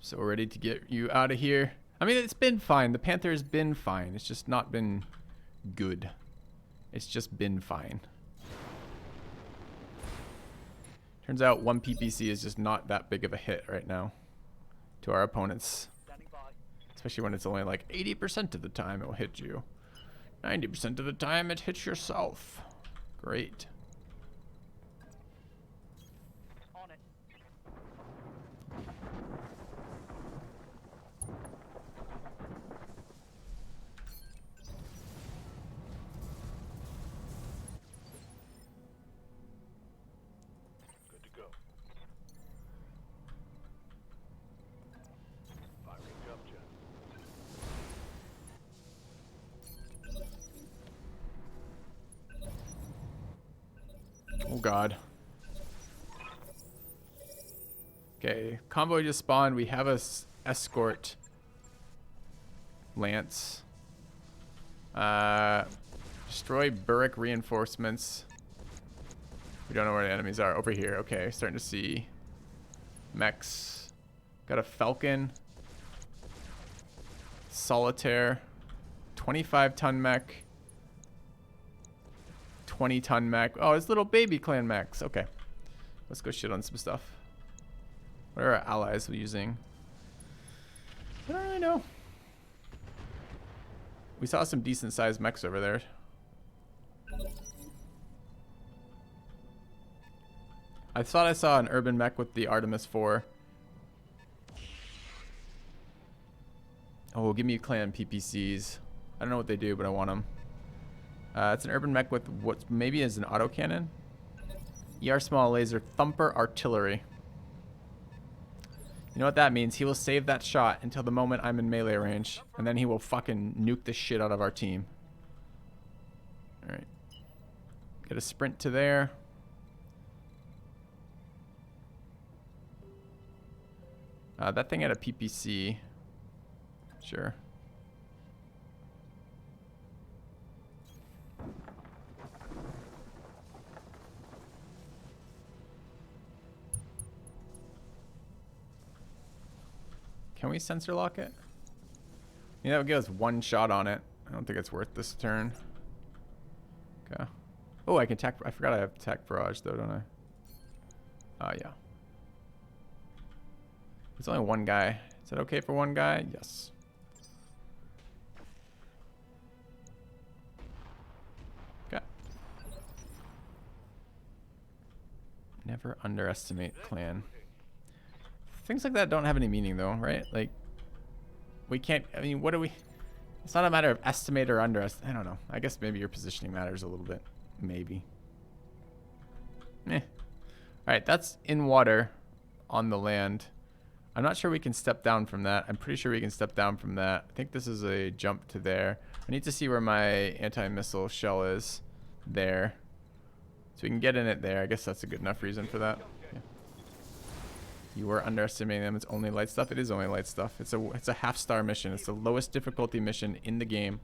A: So we're ready to get you out of here. I mean, it's been fine. The Panther's been fine. It's just not been good. It's just been fine. Turns out 1 PPC is just not that big of a hit right now to our opponents.
C: Standing by.
A: Especially when it's only like 80% of the time it will hit you. 90% of the time it hits yourself. Great.
C: On it.
B: Good to go. Firing jump jet.
A: Oh god. Okay, convoy just spawned. We have a escort lance. Destroy Burrick reinforcements. We don't know where the enemies are. Over here. Okay, starting to see mechs. Got a Falcon. Solitaire. 25-ton mech. 20-ton mech. Oh, it's little baby clan mechs. Okay. Let's go shit on some stuff. What are our allies using? I don't really know. We saw some decent sized mechs over there. I thought I saw an urban mech with the Artemis 4. Oh, give me clan PPCs. I don't know what they do, but I want them. It's an urban mech with what maybe is an autocannon. ER small laser thumper artillery. You know what that means? He will save that shot until the moment I'm in melee range, and then he will fucking nuke the shit out of our team. Alright. Get a sprint to there. That thing had a PPC. Sure. Can we sensor lock it? Yeah, that would give us one shot on it. I don't think it's worth this turn. Okay. Oh, I can tech. I forgot I have tech barrage though, don't I? Yeah. It's only one guy. Is that okay for one guy? Yes. Okay. Never underestimate clan. Things like that don't have any meaning though, right? Like, we can't, I mean, what do we, it's not a matter of estimate or underestimate. I don't know. I guess maybe your positioning matters a little bit. Maybe. All right, that's in water on the land. I'm not sure we can step down from that. I'm pretty sure we can step down from that. I think this is a jump to there. I need to see where my anti-missile shell is. There. So we can get in it there. I guess that's a good enough reason for that. Yeah. You were underestimating them. It's only light stuff. It is only light stuff. It's a half-star mission. It's the lowest difficulty mission in the game,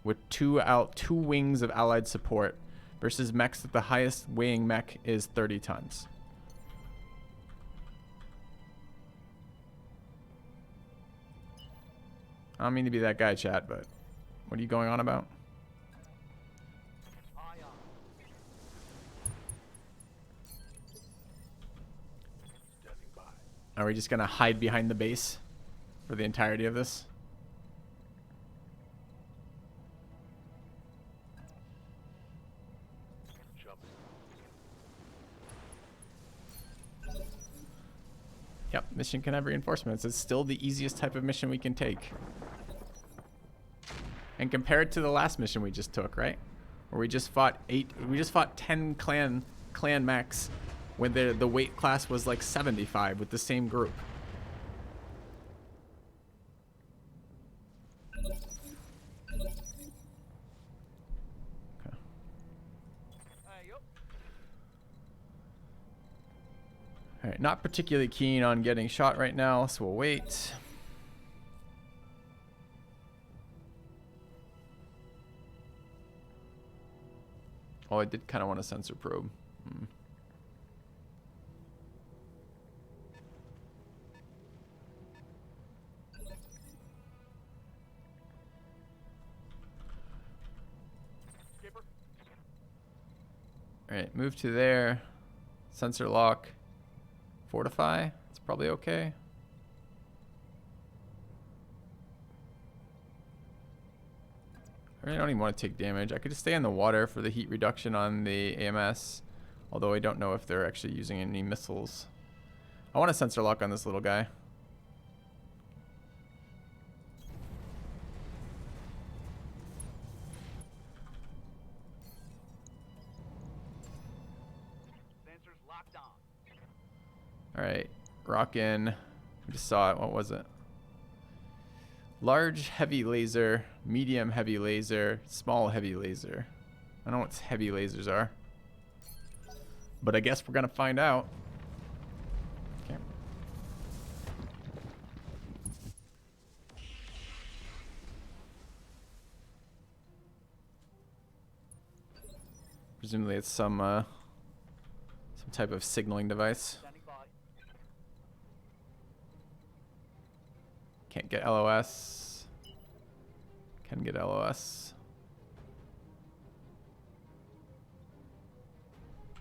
A: with two wings of allied support, versus mechs that the highest weighing mech is 30 tons. I don't mean to be that guy, chat, but what are you going on about? Are we just gonna hide behind the base for the entirety of this? Yep, mission can have reinforcements. It's still the easiest type of mission we can take. And compared to the last mission we just took, right? Where we just fought 10 clan mechs when the weight class was like 75 with the same group. Okay. All right, not particularly keen on getting shot right now, so we'll wait. Oh, I did kind of want a sensor probe. Alright, move to there. Sensor lock. Fortify. It's probably okay. I really don't even want to take damage. I could just stay in the water for the heat reduction on the AMS. Although I don't know if they're actually using any missiles. I want a sensor lock on this little guy. Alright, rock in. I just saw it. What was it? Large heavy laser, medium heavy laser, small heavy laser. I don't know what heavy lasers are. But I guess we're going to find out. Okay. Presumably it's some type of signaling device. Can't get LOS. Can get LOS.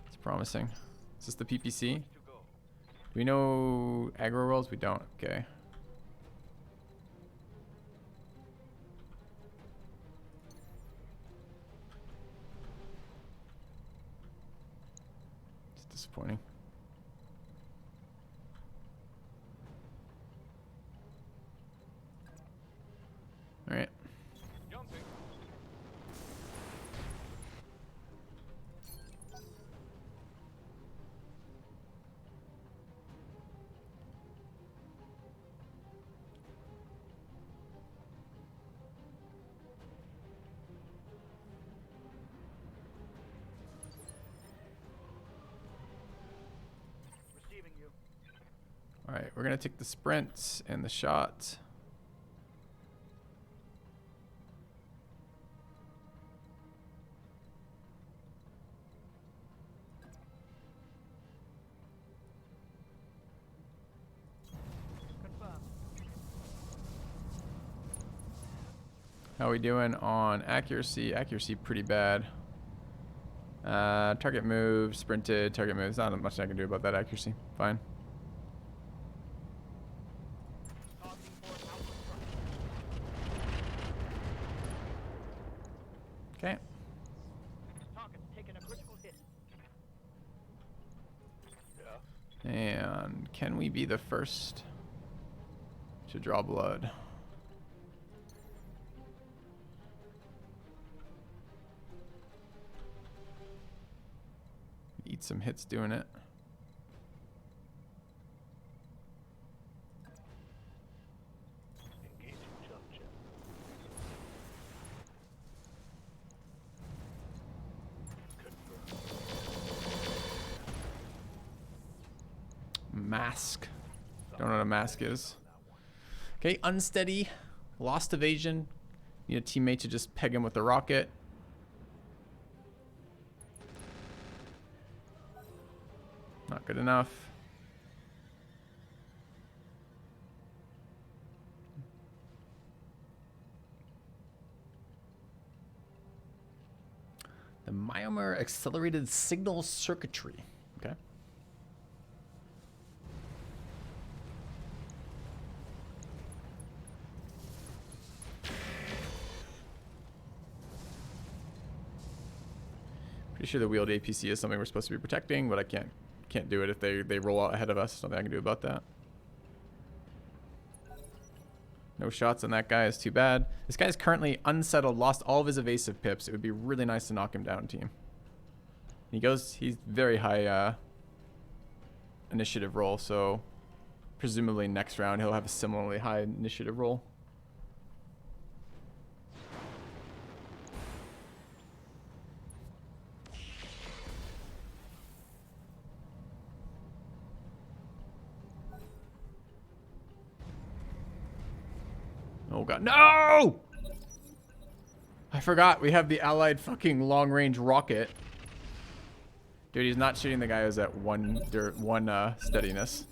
A: It's promising. Is this the PPC? Do we know aggro rolls? We don't. Okay. disappointing. All right.
C: Jumping. Receiving you.
A: All right, we're gonna take the sprints and the shots.
C: Confirmed.
A: How we doing on accuracy? Accuracy pretty bad. Target move, sprinted, target moves. Not much I can do about that accuracy. Fine.
C: Tossing for outward thrust.
A: Okay.
C: Target's taking a critical hit.
A: And can we be the first to draw blood? Eat some hits doing it.
B: Engaging jump jet. Confirmed.
A: Mask. Don't know what a mask is. Okay, unsteady. Lost evasion. Need a teammate to just peg him with the rocket. Not good enough. The Myomer accelerated signal circuitry. Okay. Pretty sure the wheeled APC is something we're supposed to be protecting, but I can't do it if they roll out ahead of us. Nothing I can do about that. No shots on that guy is too bad. This guy's currently unsettled, lost all of his evasive pips. It would be really nice to knock him down, team. He's very high initiative roll, so presumably next round he'll have a similarly high initiative roll. Oh god, no! I forgot we have the allied fucking long-range rocket. Dude, he's not shooting the guy who's at one steadiness.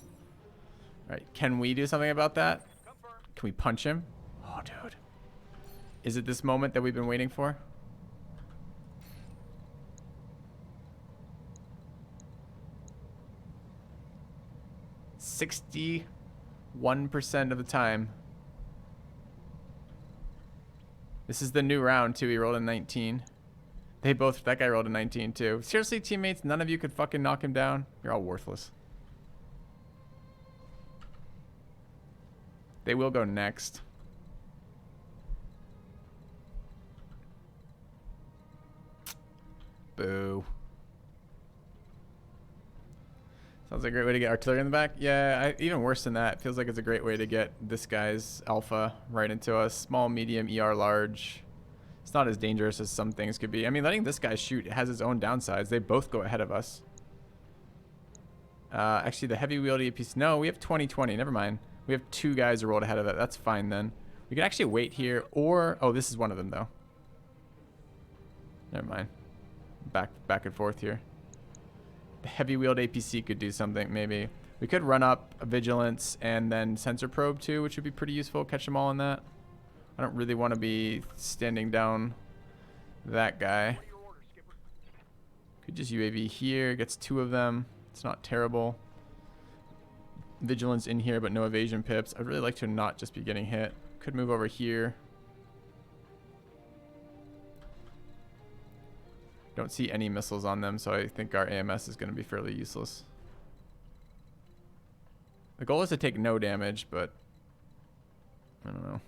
A: Alright, can we do something about that? Can we punch him? Oh, dude. Is it this moment that we've been waiting for? $61% of the time. This is the new round, too. He rolled a 19. That guy rolled a 19, too. Seriously, teammates, none of you could fucking knock him down? You're all worthless. They will go next. Boo. Sounds like a great way to get artillery in the back. Yeah, even worse than that. Feels like it's a great way to get this guy's alpha right into us. Small, medium, ER, large. It's not as dangerous as some things could be. I mean, letting this guy shoot has its own downsides. They both go ahead of us. Actually, the heavy wieldy piece. No, we have 20-20. Never mind. We have two guys who rolled ahead of it. That's fine then. We can actually wait here or... Oh, this is one of them, though. Never mind. Back and forth here. The heavy wheeled APC could do something, maybe. We could run up a vigilance and then sensor probe too, which would be pretty useful. Catch them all on that. I don't really want to be standing down that guy. Could just UAV here. Gets two of them. It's not terrible. Vigilance in here, but no evasion pips. I'd really like to not just be getting hit. Could move over here. Don't see any missiles on them, so I think our AMS is going to be fairly useless. The goal is to take no damage, but I don't know.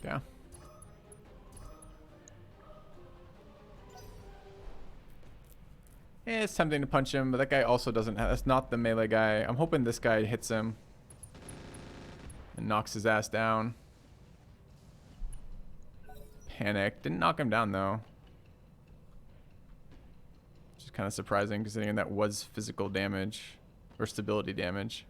A: Yeah. It's tempting to punch him, but that guy also doesn't have... That's not the melee guy. I'm hoping this guy hits him and knocks his ass down. Panic. Didn't knock him down, though. Which is kind of surprising, considering that was physical damage or stability damage.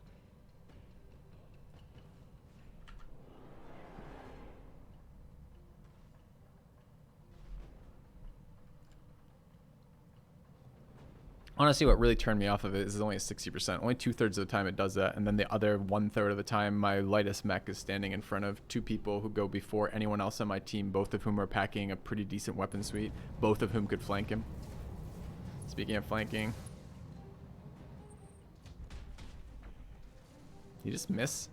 A: Honestly, what really turned me off of it is only a 60%. Only 2/3 of the time it does that, and then the other 1/3 of the time, my lightest mech is standing in front of 2 people who go before anyone else on my team, both of whom are packing a pretty decent weapon suite, both of whom could flank him. Speaking of flanking, you just miss.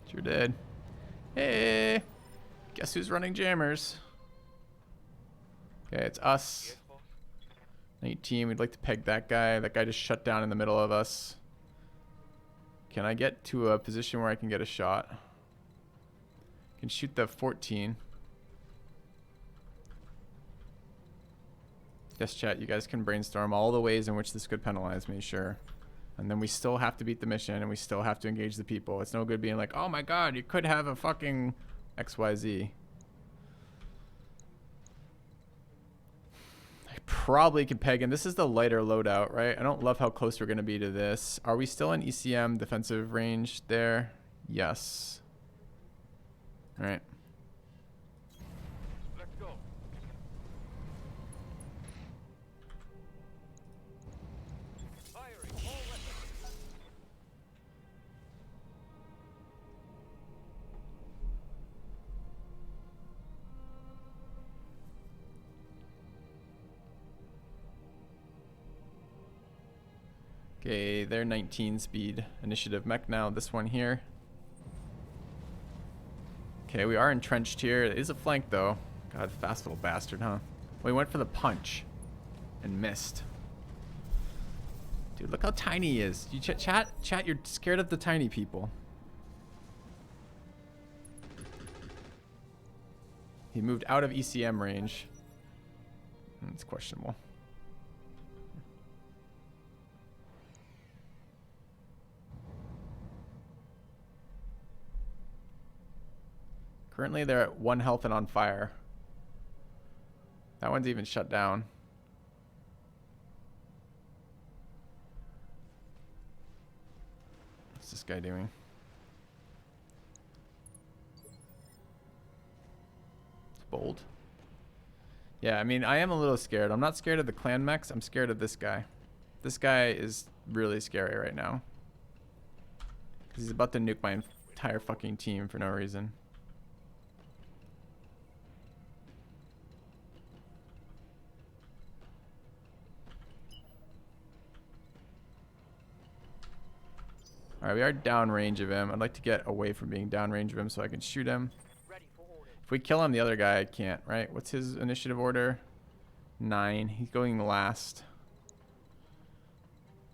A: Sure did. Hey, guess who's running jammers? Okay, it's us. 19, we'd like to peg that guy. That guy just shut down in the middle of us. Can I get to a position where I can get a shot? Can shoot the 14. Yes, chat, you guys can brainstorm all the ways in which this could penalize me, sure. And then we still have to beat the mission, and we still have to engage the people. It's no good being like, oh my god, you could have a fucking XYZ. Probably can peg him. This is the lighter loadout, right? I don't love how close we're going to be to this. Are we still in ECM defensive range there? Yes. All right.
B: Let's go. Firing all weapons.
A: Okay, they're 19 speed initiative mech now. This one here. Okay, we are entrenched here. It is a flank though. God, fast little bastard, huh? We went for the punch and missed. Dude, look how tiny he is. You chat, you're scared of the tiny people. He moved out of ECM range. It's questionable. Currently, they're at 1 health and on fire. That one's even shut down. What's this guy doing? It's bold. Yeah, I mean, I am a little scared. I'm not scared of the clan mechs. I'm scared of this guy. This guy is really scary right now. Because he's about to nuke my entire fucking team for no reason. Alright, we are downrange of him. I'd like to get away from being downrange of him so I can shoot him.
C: Ready for orders.
A: If we kill him, the other guy can't, right? What's his initiative order? 9. He's going last.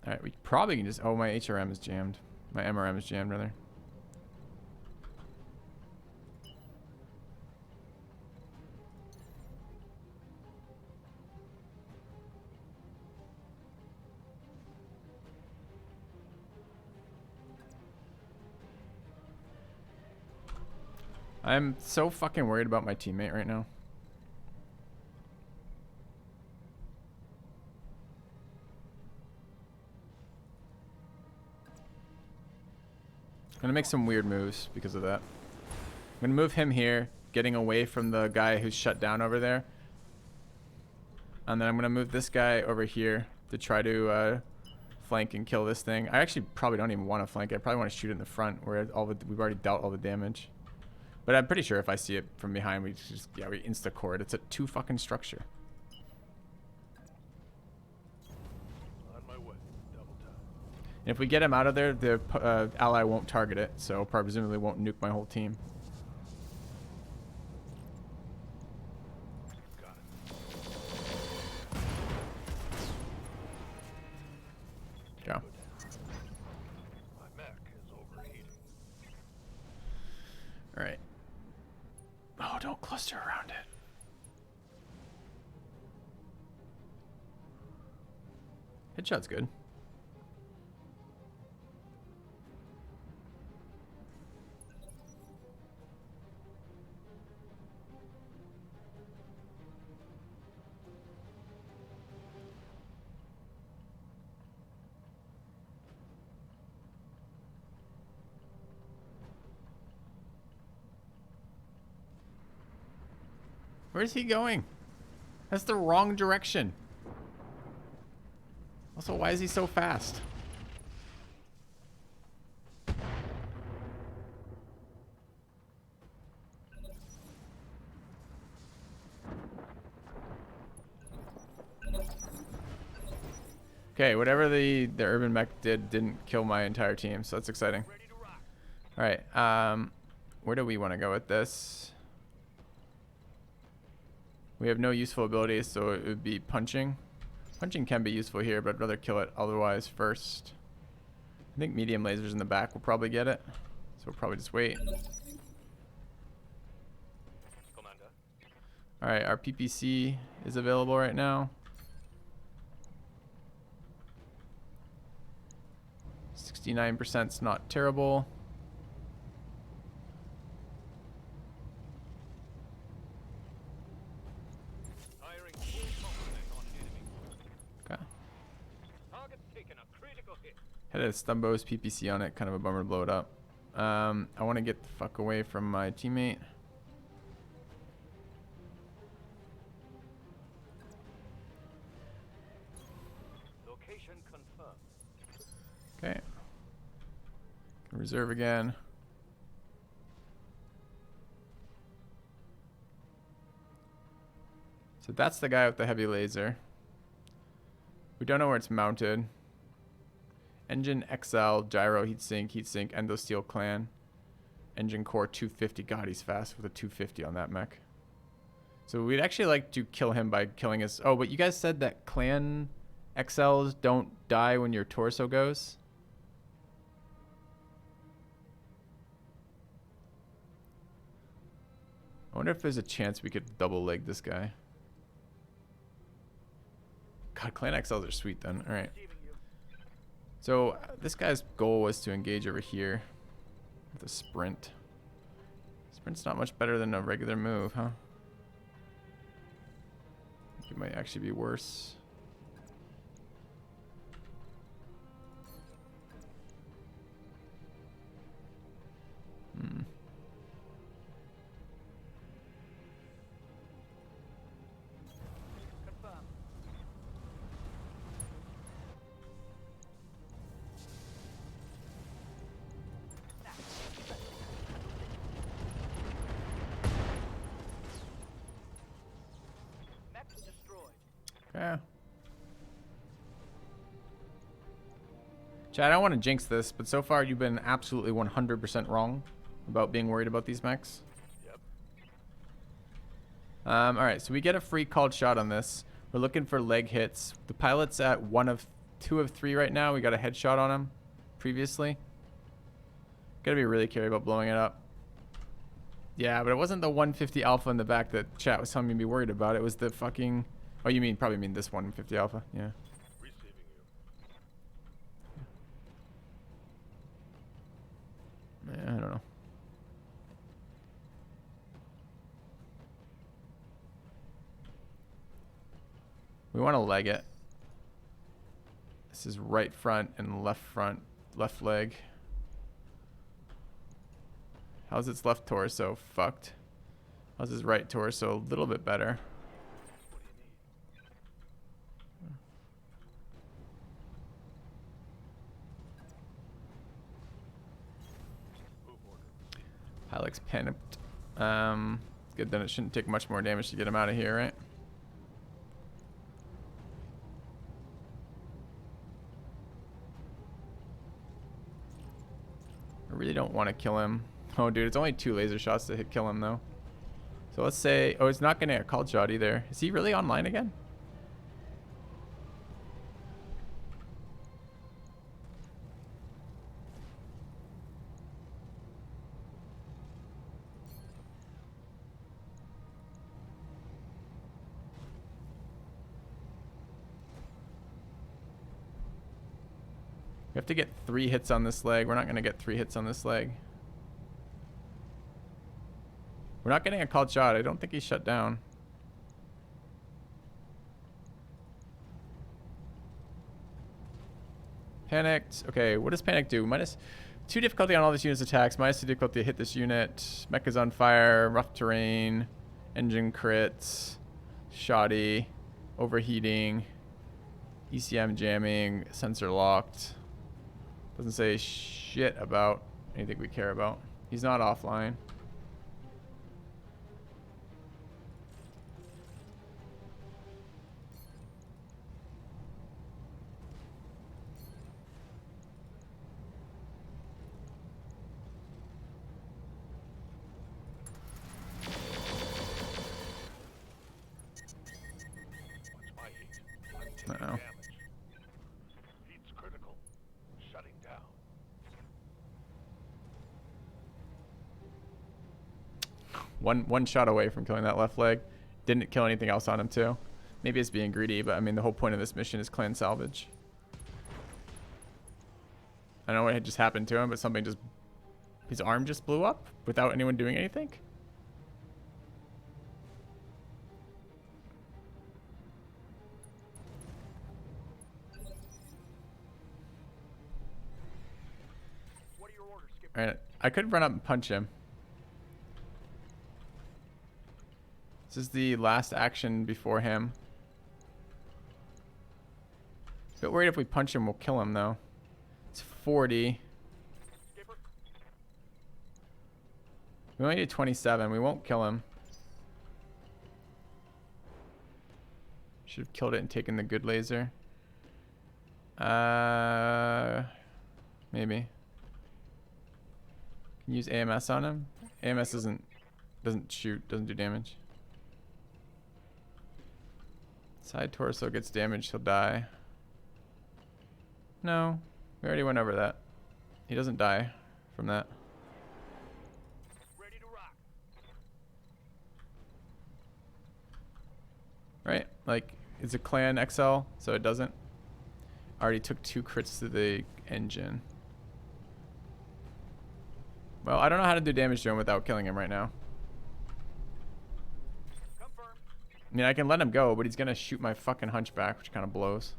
A: Alright, we probably can just... Oh, my HRM is jammed. My MRM is jammed, rather. I'm so fucking worried about my teammate right now. I'm gonna make some weird moves because of that. I'm gonna move him here, getting away from the guy who's shut down over there. And then I'm gonna move this guy over here to try to flank and kill this thing. I actually probably don't even want to flank. I probably want to shoot it in the front where we've already dealt all the damage. But I'm pretty sure if I see it from behind, we just, yeah, we insta-core it. It's a 2 fucking structure.
B: On my way. Double time.
A: And if we get him out of there, the ally won't target it, so presumably won't nuke my whole team.
B: Got it.
A: Go.
B: My mech is overheating.
A: All right. Oh, don't cluster around it. Headshot's good. Where's he going? That's the wrong direction. Also, why is he so fast? Okay, whatever the urban mech didn't kill my entire team, so that's exciting.
B: Ready to rock.
A: All right, where do we want to go with this? We have no useful abilities, so it would be punching. Punching can be useful here, but I'd rather kill it otherwise first. I think medium lasers in the back will probably get it, so we'll probably just wait.
B: Commander.
A: All right, our PPC is available right now. 69% is not terrible.
B: Firing full complement on enemy.
A: Okay.
B: Target's taken a critical hit.
A: Had a Stumbo's PPC on it, kind of a bummer to blow it up. I want to get the fuck away from my teammate.
B: Location confirmed.
A: Okay. Reserve again. So that's the guy with the heavy laser. We don't know where it's mounted. Engine XL, gyro, heatsink, endosteel clan. Engine core 250. God, he's fast with a 250 on that mech. So we'd actually like to kill him by killing his... Oh, but you guys said that clan XLs don't die when your torso goes? I wonder if there's a chance we could double leg this guy. God, clan XLs are sweet then. All right.
C: Receiving you.
A: So this guy's goal was to engage over here with a sprint. Sprint's not much better than a regular move, huh? I think it might actually be worse. Hmm.
C: Confirm. Mech destroyed.
A: Okay. Chad, I don't want to jinx this, but so far you've been absolutely 100% wrong about being worried about these mechs.
B: Yep.
A: All right, so we get a free called shot on this. We're looking for leg hits. The pilot's at 1 of 2 of 3 right now. We got a headshot on him previously. Gotta be really careful about blowing it up. Yeah, but it wasn't the 150 alpha in the back that chat was telling me to be worried about. It was the fucking... Oh, you probably mean this 150 alpha. Yeah.
B: Receiving you.
A: Yeah, I don't know. We want to leg it. This is right front and left leg. How's its left torso? Fucked. How's his right torso? A little bit better.
B: What do you need?
A: Alex panicked. Good, then it shouldn't take much more damage to get him out of here, right? I really don't want to kill him. Oh, dude, it's only 2 laser shots to kill him, though. So let's say... Oh, it's not going to get called shot either. Is he really online again? We have to get 3 hits on this leg. We're not going to get 3 hits on this leg. We're not getting a called shot. I don't think he's shut down. Panicked. Okay, what does panic do? -2 difficulty on all this unit's attacks. -2 difficulty to hit this unit. Mech is on fire. Rough terrain. Engine crits. Shoddy. Overheating. ECM jamming. Sensor locked. Doesn't say shit about anything we care about. He's not offline.
B: Watch my heat. I'm taking
A: Uh-oh.
B: damage. Heat's critical. Shutting down.
A: One shot away from killing that left leg. Didn't kill anything else on him too. Maybe it's being greedy, but I mean the whole point of this mission is clan salvage. I don't know what had just happened to him, but something just... His arm just blew up without anyone doing anything?
C: What are your orders, Skipper?
A: Alright, I could run up and punch him. This is the last action before him. A bit worried if we punch him, we'll kill him though. It's 40.
C: Skipper?
A: We only need 27. We won't kill him. Should have killed it and taken the good laser. Maybe. Can use AMS on him. AMS doesn't shoot, doesn't do damage. Side torso gets damaged, he'll die. No, we already went over that. He doesn't die from that.
C: Ready to rock.
A: Right? Like, it's a clan XL, so it doesn't. Already took 2 crits to the engine. Well, I don't know how to do damage to him without killing him right now.
C: Confirmed.
A: I mean, I can let him go, but he's gonna shoot my fucking hunchback, which kind of blows.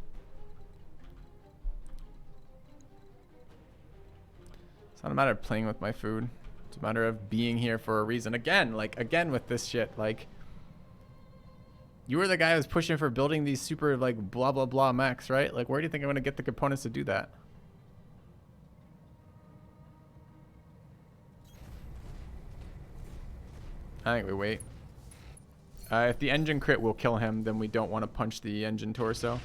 A: It's not a matter of playing with my food. It's a matter of being here for a reason. Again, with this shit, like... You were the guy who was pushing for building these super, like, blah, blah, blah mechs, right? Like, where do you think I'm gonna get the components to do that? I think we wait. If the engine crit will kill him, then we don't want to punch the engine torso.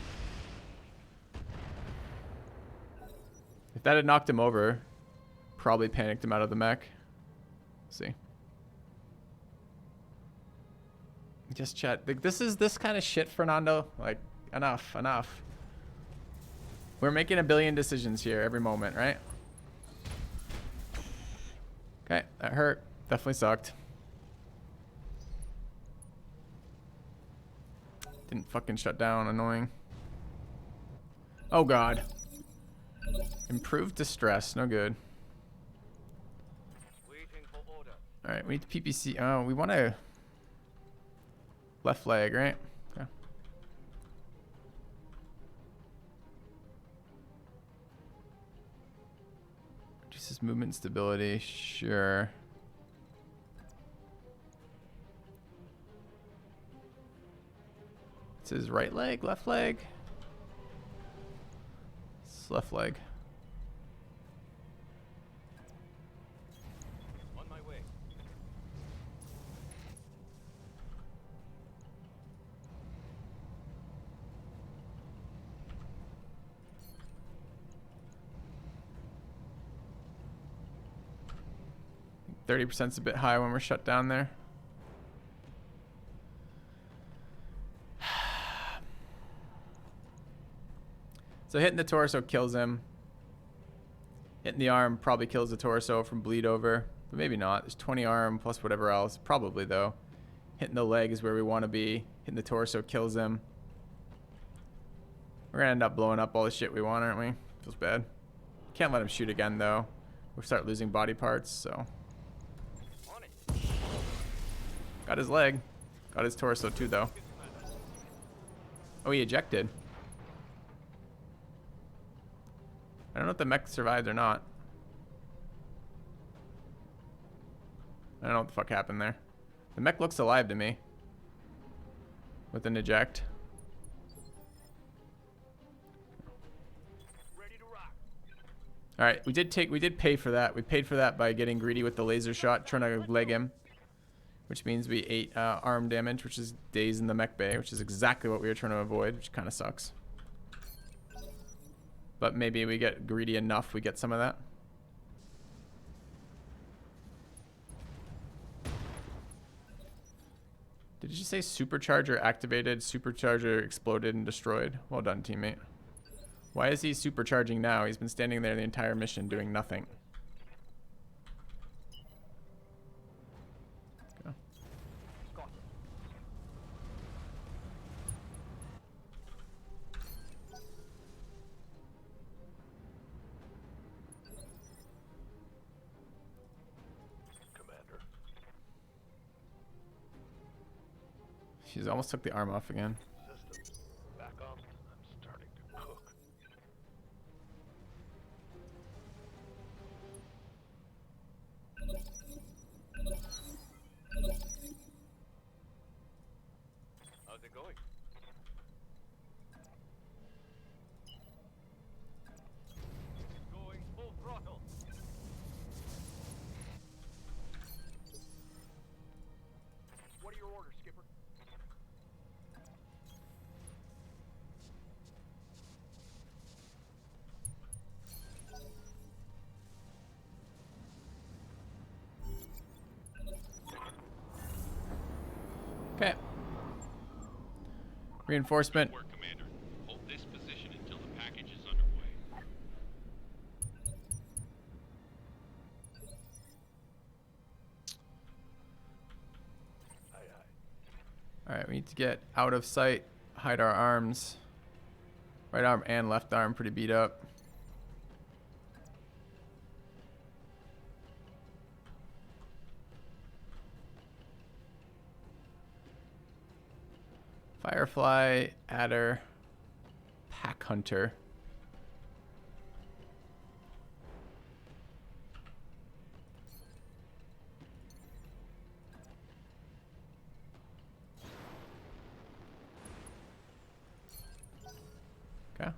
A: If that had knocked him over, probably panicked him out of the mech. See. Just chat. Like, this is this kind of shit, Fernando. Like, enough. We're making a billion decisions here every moment, right? Okay, that hurt. Definitely sucked. Didn't fucking shut down. Annoying. Oh god. Improved distress. No good.
B: Waiting for order.
A: Alright, we need the PPC. Oh, we want to... Left leg, right? Okay. Reduces movement stability. Sure. It's his right leg, left leg. It's left leg.
B: On my way.
A: 30%'s a bit high when we're shut down there. So hitting the torso kills him. Hitting the arm probably kills the torso from bleed over. But maybe not. There's 20 arm plus whatever else. Probably, though. Hitting the leg is where we want to be. Hitting the torso kills him. We're going to end up blowing up all the shit we want, aren't we? Feels bad. Can't let him shoot again, though. We'll start losing body parts, so. Got his leg. Got his torso, too, though. Oh, he ejected. I don't know if the mech survived or not. I don't know what the fuck happened there. The mech looks alive to me. With an eject.
C: Ready to rock.
A: Alright, we did pay for that. We paid for that by getting greedy with the laser shot, trying to leg him. Which means we ate arm damage, which is days in the mech bay, which is exactly what we were trying to avoid, which kind of sucks. But maybe we get greedy enough, we get some of that. Did you say supercharger activated, supercharger exploded and destroyed? Well done, teammate. Why is he supercharging now? He's been standing there the entire mission doing nothing. Okay.
B: Commander.
A: She's almost took the arm off again.
B: System. Back up. I'm starting to cook. How's it going? Going full throttle.
C: What are your orders, Skipper?
A: Okay. Reinforcement.
E: Work, Commander. Hold this position until the package is underway.
B: Aye, aye.
A: Alright, we need to get out of sight, hide our arms. Right arm and left arm pretty beat up. Firefly, Adder, Pack Hunter. Okay.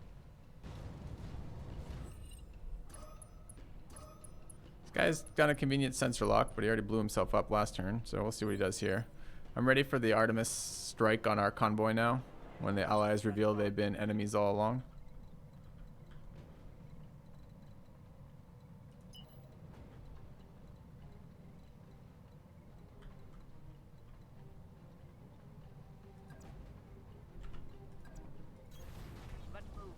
A: This guy's got a convenient sensor lock, but he already blew himself up last turn, so we'll see what he does here. I'm ready for the Artemis strike on our convoy now, when the allies reveal they've been enemies all along.
C: Let's move.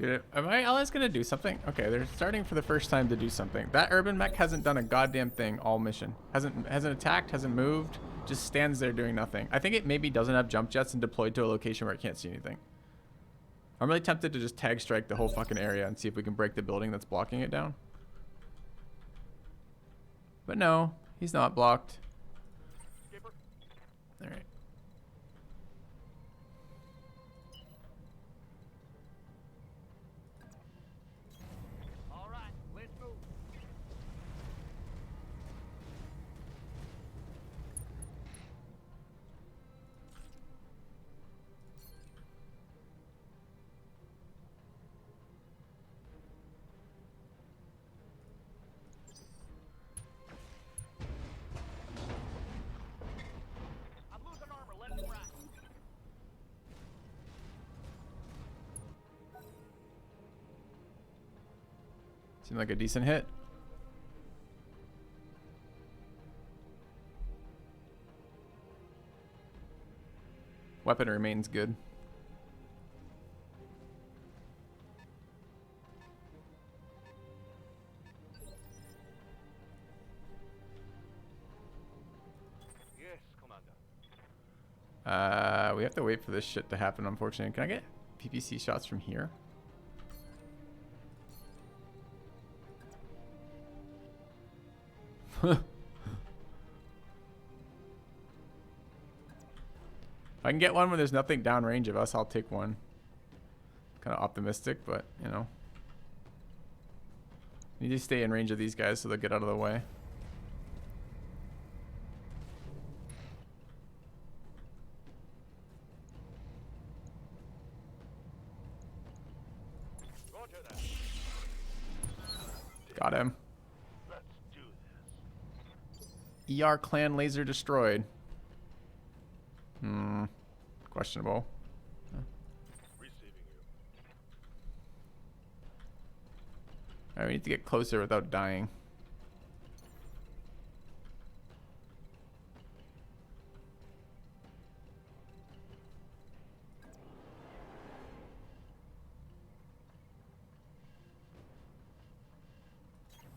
A: Dude, are my allies gonna do something? Okay, they're starting for the first time to do something. That urban mech hasn't done a goddamn thing all mission. Hasn't attacked, hasn't moved, just stands there doing nothing. I think it maybe doesn't have jump jets and deployed to a location where it can't see anything. I'm really tempted to just tag strike the whole fucking area and see if we can break the building that's blocking it down. But no, he's not blocked.
C: Skipper,
A: Alright.
C: all right, let's move.
A: Seemed like a decent hit. Weapon remains good.
C: Yes, Commander.
A: We have to wait for this shit to happen, unfortunately. Can I get PPC shots from here? If I can get one when there's nothing downrange of us, I'll take one. Kind of optimistic, but, you know. Need to stay in range of these guys so they'll get out of the way.
C: Roger that.
A: Got him.
B: Let's do this.
A: ER clan laser destroyed. Questionable.
B: Receiving you.
A: Alright, we need to get closer without dying.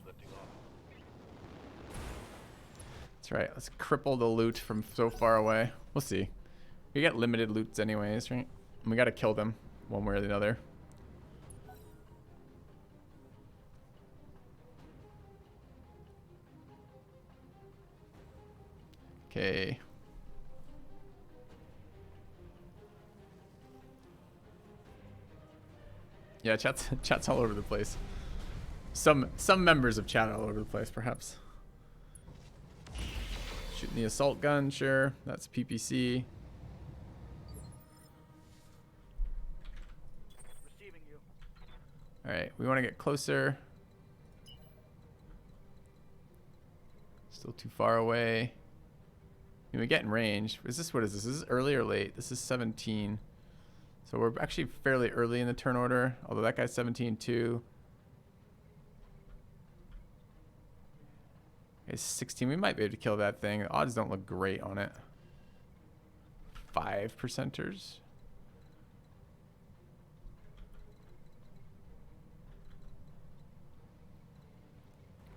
B: Lifting off.
A: That's right. Let's cripple the loot from so far away. We'll see. We get limited loots anyways, right? And we gotta kill them one way or the other. Okay. Yeah, chat's all over the place. Some members of chat all over the place, perhaps. Shooting the assault gun, sure. That's PPC.
C: Receiving you.
A: All right, we want to get closer. Still too far away. Can we get in range? Is this, what is this? This is early or late? This is 17. So we're actually fairly early in the turn order, although that guy's 17 too. It's 16. We might be able to kill that thing. The odds don't look great on it. 5%ers.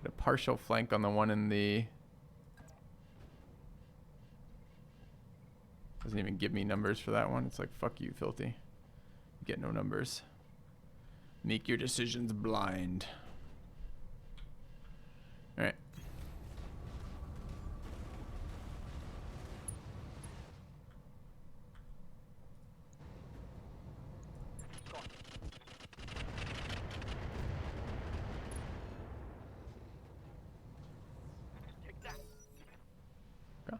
A: A partial flank on the one in the... Doesn't even give me numbers for that one. It's like, fuck you, filthy. You get no numbers. Make your decisions blind. All right.
C: Take that.
A: Go.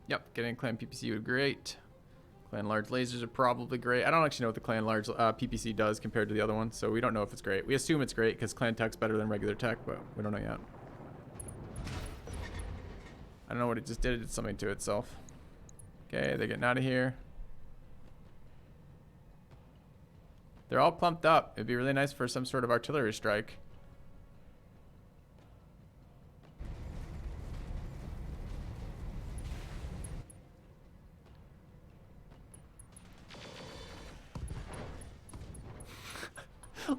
A: Yep, getting clan PPC would be great. Clan large lasers are probably great. I don't actually know what the clan large PPC does compared to the other one, so we don't know if it's great. We assume it's great because clan tech's better than regular tech, but we don't know yet. I don't know what it just did. It did something to itself. Okay, they're getting out of here. They're all clumped up. It'd be really nice for some sort of artillery strike.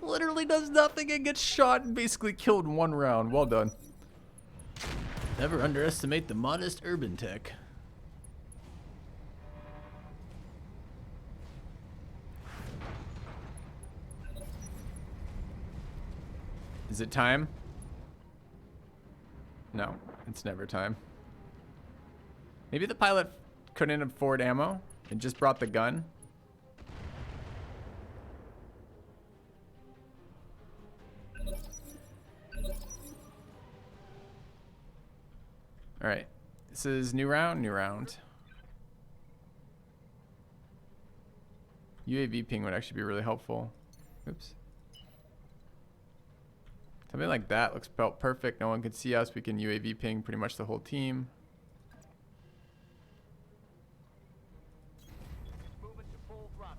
A: Literally does nothing and gets shot and basically killed in one round. Well done. Never underestimate the modest urban tech. Is it time? No, it's never time. Maybe the pilot couldn't afford ammo and just brought the gun. All right, this is new round, new round. UAV ping would actually be really helpful. Oops. Something like that looks about perfect. No one can see us. We can UAV ping pretty much the whole team.
C: Moving to full throttle.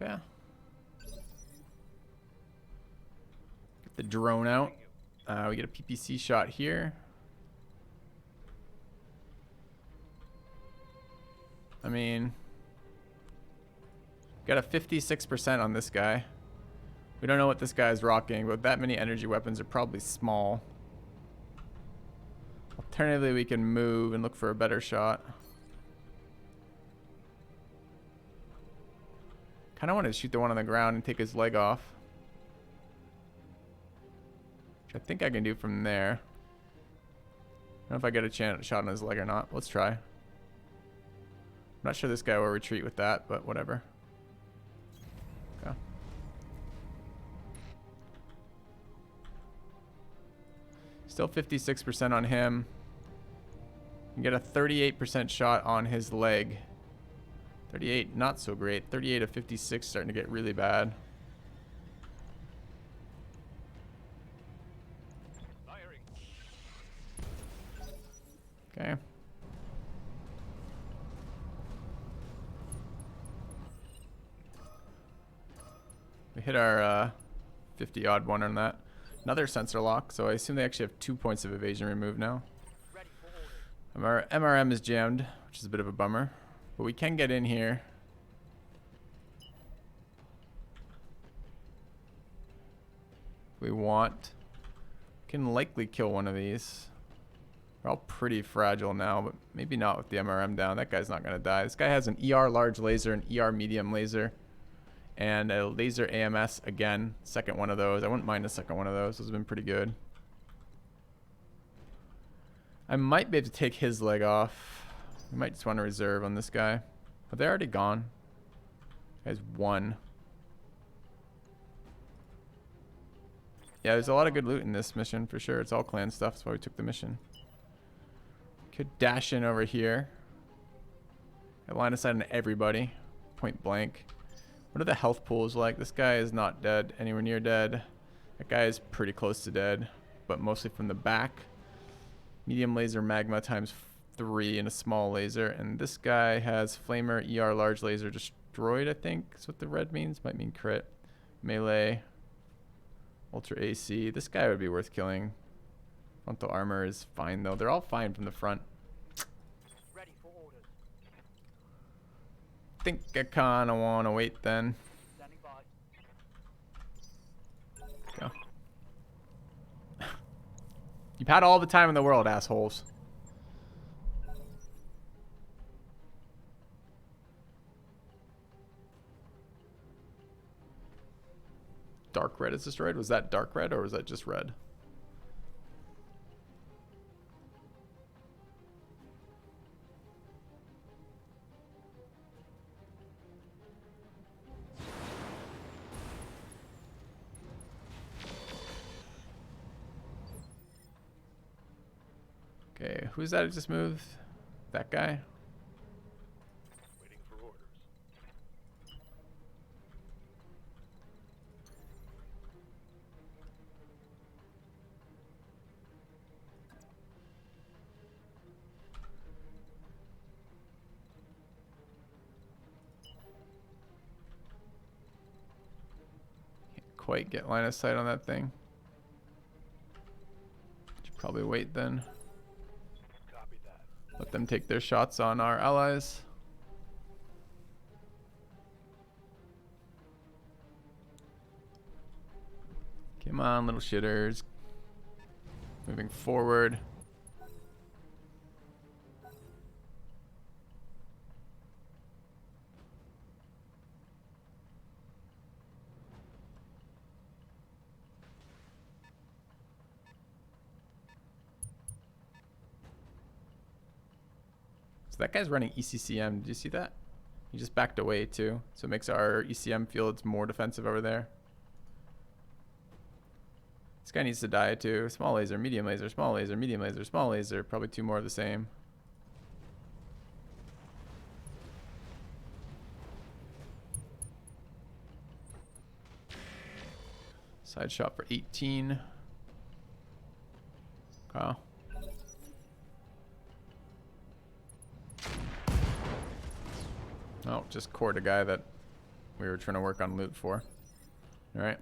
A: Okay. Get the drone out. We get a PPC shot here. I mean, got a 56% on this guy. We don't know what this guy is rocking, but that many energy weapons are probably small. Alternatively, we can move and look for a better shot. Kind of want to shoot the one on the ground and take his leg off. Which I think I can do from there. I don't know if I get a shot on his leg or not. Let's try. I'm not sure this guy will retreat with that, but whatever. Okay. Still 56% on him. You get a 38% shot on his leg. 38, not so great. 38 of 56 starting to get really bad.
C: Firing.
A: Okay. We hit our 50 odd one on that. Another sensor lock, so I assume they actually have 2 points of evasion removed now.
C: Ready for orders.
A: Our MRM is jammed, which is a bit of a bummer. But we can get in here. If we want. We can likely kill one of these. They're all pretty fragile now, but maybe not with the MRM down. That guy's not going to die. This guy has an ER large laser, an ER medium laser, and a laser AMS again. Second one of those. I wouldn't mind a second one of those. Those have been pretty good. I might be able to take his leg off. We might just want to reserve on this guy. But they're already gone. Guy's one. Yeah, there's a lot of good loot in this mission for sure. It's all clan stuff. That's why we took the mission. Could dash in over here. Got line of sight on everybody. Point blank. What are the health pools like? This guy is not dead. Anywhere near dead. That guy is pretty close to dead. But mostly from the back. Medium laser magma times 3 and a small laser. And this guy has flamer ER large laser destroyed, I think. That's what the red means. Might mean crit. Melee. Ultra AC. This guy would be worth killing. Frontal armor is fine though. They're all fine from the front.
C: Ready for orders.
A: Think I kinda wanna wait then.
C: Standing by.
A: Go. You've had all the time in the world, assholes. Dark red is destroyed? Was that dark red or was that just red? Okay, who's that who just moved? That guy?
B: Waiting for orders.
A: Can't quite get line of sight on that thing. Should probably wait then.
B: Copy that.
A: Let them take their shots on our allies. Come on, little shitters. Moving forward. So that guy's running ECCM. Did you see that? He just backed away too, so it makes our ECM fields more defensive over there. This guy needs to die too. Small laser, medium laser, small laser, medium laser, small laser. Probably 2 more of the same. Side shot for 18. Wow. Oh, just cored a guy that we were trying to work on loot for. All right.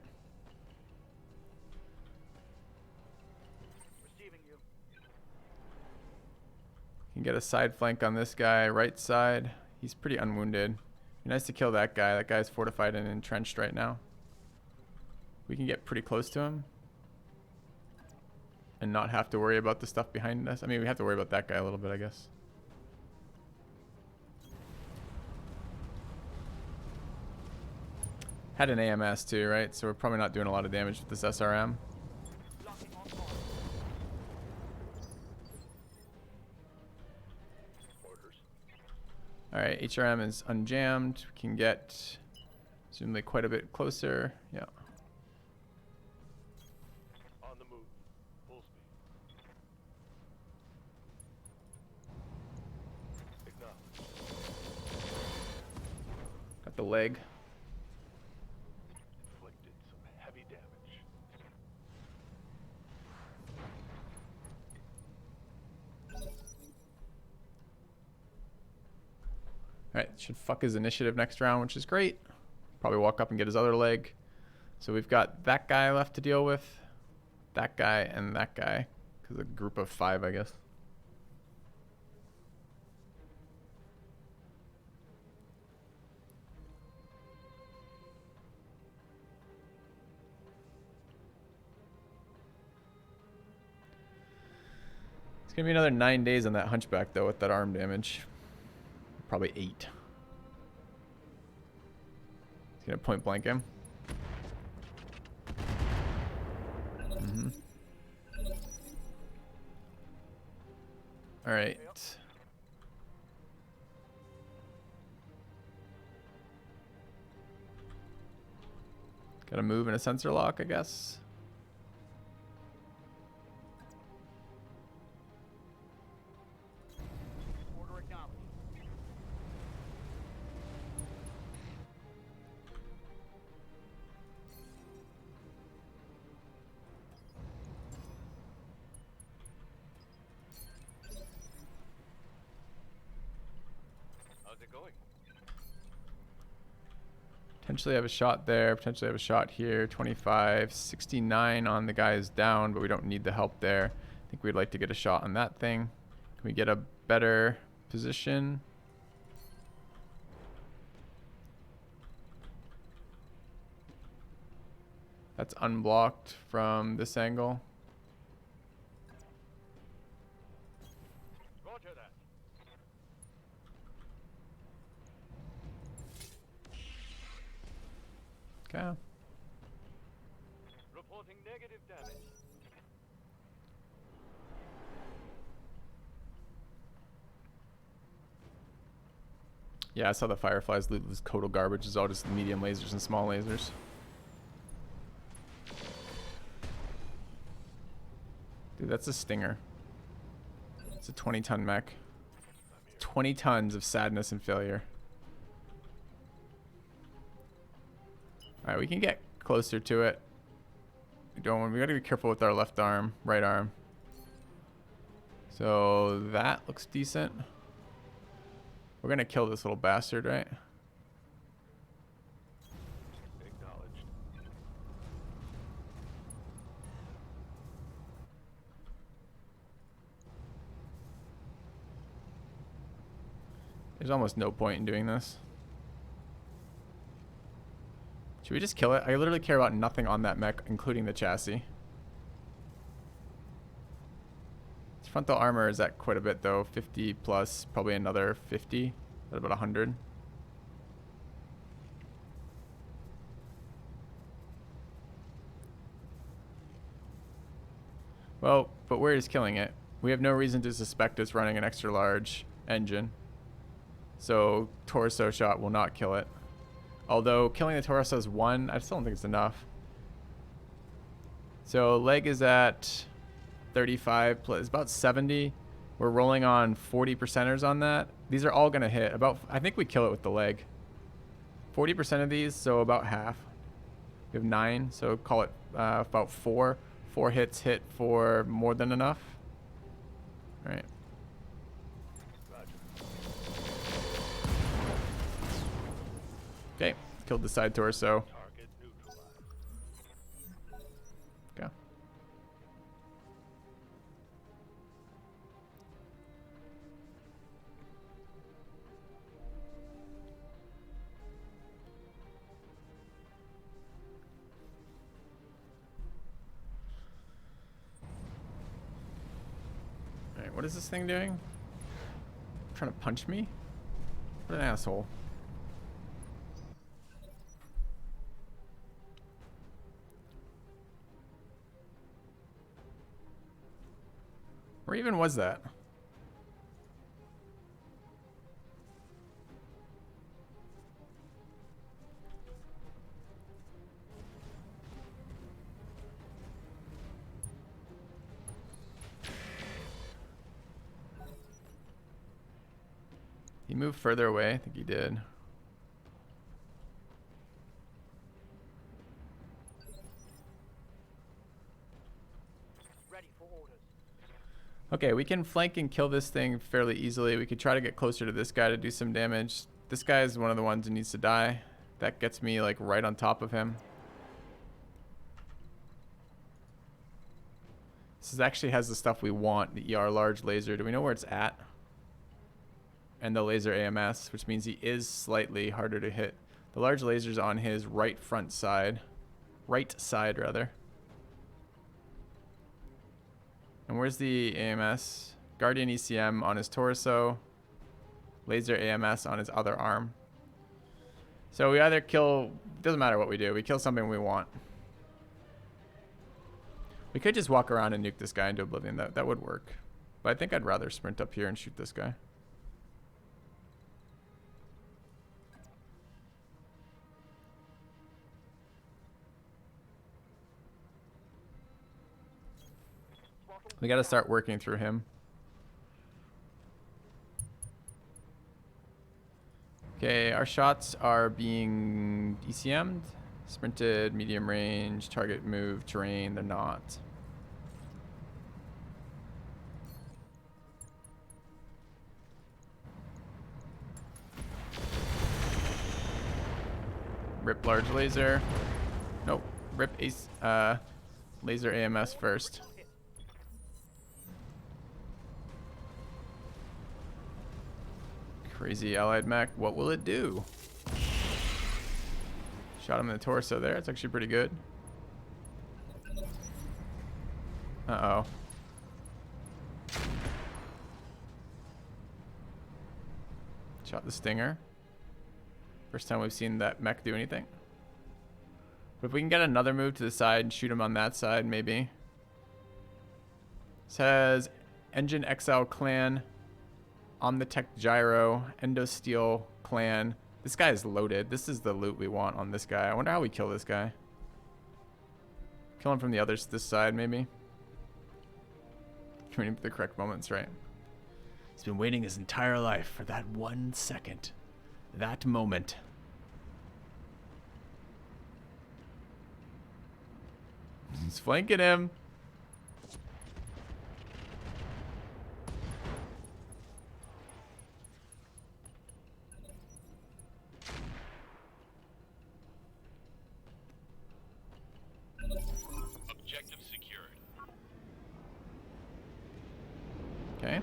C: Receiving you.
A: Can get a side flank on this guy, right side. He's pretty unwounded. Be nice to kill that guy. That guy's fortified and entrenched right now. We can get pretty close to him and not have to worry about the stuff behind us. I mean, we have to worry about that guy a little bit, I guess. Had an AMS too, right? So we're probably not doing a lot of damage with this SRM.
C: Locking on board.
B: Orders.
A: All right, HRM is unjammed. We can get presumably quite a bit closer. Yeah.
B: On the move. Full speed. Acknowledged.
A: Got the leg.
B: Inflicted some heavy damage.
A: All right, should fuck his initiative next round, which is great. Probably walk up and get his other leg. So we've got that guy left to deal with, that guy, and that guy. Because a group of 5, I guess. It's going to be another 9 days on that hunchback, though, with that arm damage. Probably 8. He's going to point blank him. All right. Got to move in a sensor lock, I guess.
C: Order acknowledged.
B: How's it going?
A: Potentially have a shot there. Potentially have a shot here. 25, 69 on the guy is down, but we don't need the help there. I think we'd like to get a shot on that thing. Can we get a better position? That's unblocked from this angle.
B: Roger that.
A: Okay.
B: Reporting negative damage.
A: Yeah, I saw the Fireflies loot was total garbage. It's all just medium lasers and small lasers. Dude, that's a stinger. It's a 20-ton mech. 20 tons of sadness and failure. Alright, we can get closer to it. We gotta be careful with our left arm, right arm. So that looks decent. We're gonna kill this little bastard, right?
B: Acknowledged.
A: There's almost no point in doing this. Should we just kill it? I literally care about nothing on that mech, including the chassis. Its frontal armor is at quite a bit though, 50 plus, probably another 50, at about 100. Well, but where is killing it? We have no reason to suspect it's running an extra large engine. So torso shot will not kill it. Although killing the torso is 1, I still don't think it's enough. So leg is at 35, plus about 70. We're rolling on 40%ers on that. These are all gonna hit. I think we kill it with the leg. 40% of these, so about half. We have 9, so call it about 4. 4 hits hit for more than enough. All right. Okay, killed the side torso.
B: Target neutralized.
A: Go. All right, what is this thing doing? Trying to punch me? What an asshole. Where even was that? He moved further away. I think he did.
C: Ready for orders.
A: Okay, we can flank and kill this thing fairly easily. We could try to get closer to this guy to do some damage. This guy is one of the ones who needs to die. That gets me like right on top of him. This actually has the stuff we want, the ER large laser. Do we know where it's at? And the laser AMS, which means he is slightly harder to hit. The large laser's on his right front side. Right side, rather. And where's the AMS? Guardian ECM on his torso. Laser AMS on his other arm. So we either kill... Doesn't matter what we do. We kill something we want. We could just walk around and nuke this guy into oblivion. That would work. But I think I'd rather sprint up here and shoot this guy. We got to start working through him. Okay, our shots are being ECM'd. Sprinted, medium range, target move, terrain. They're not. Rip large laser. Nope. Rip ace, laser AMS first. Crazy allied mech. What will it do? Shot him in the torso there. It's actually pretty good. Uh-oh. Shot the stinger. First time we've seen that mech do anything. But if we can get another move to the side and shoot him on that side, maybe. Says Engine XL Clan, Omnitech Gyro, Endosteel Clan. This guy is loaded. This is the loot we want on this guy. I wonder how we kill this guy. Kill him from the this side, maybe. Waiting for the correct moments, right? He's been waiting his entire life for that 1 second. That moment. He's flanking him.
E: Objective secured.
A: Okay.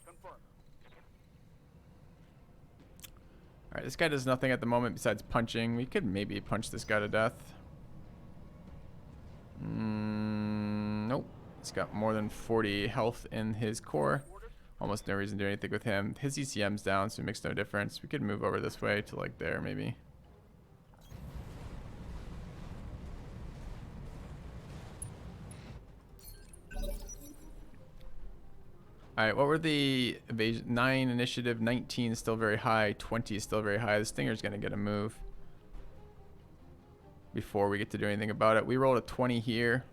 C: Confirm.
A: Alright, this guy does nothing at the moment besides punching. We could maybe punch this guy to death. Nope. He's got more than 40 health in his core. Almost no reason to do anything with him. His ECM's down, so it makes no difference. We could move over this way to like there, maybe. All right, what were the evasion? 9 initiative, 19 is still very high, 20 is still very high. The Stinger's gonna get a move before we get to do anything about it. We rolled a 20 here,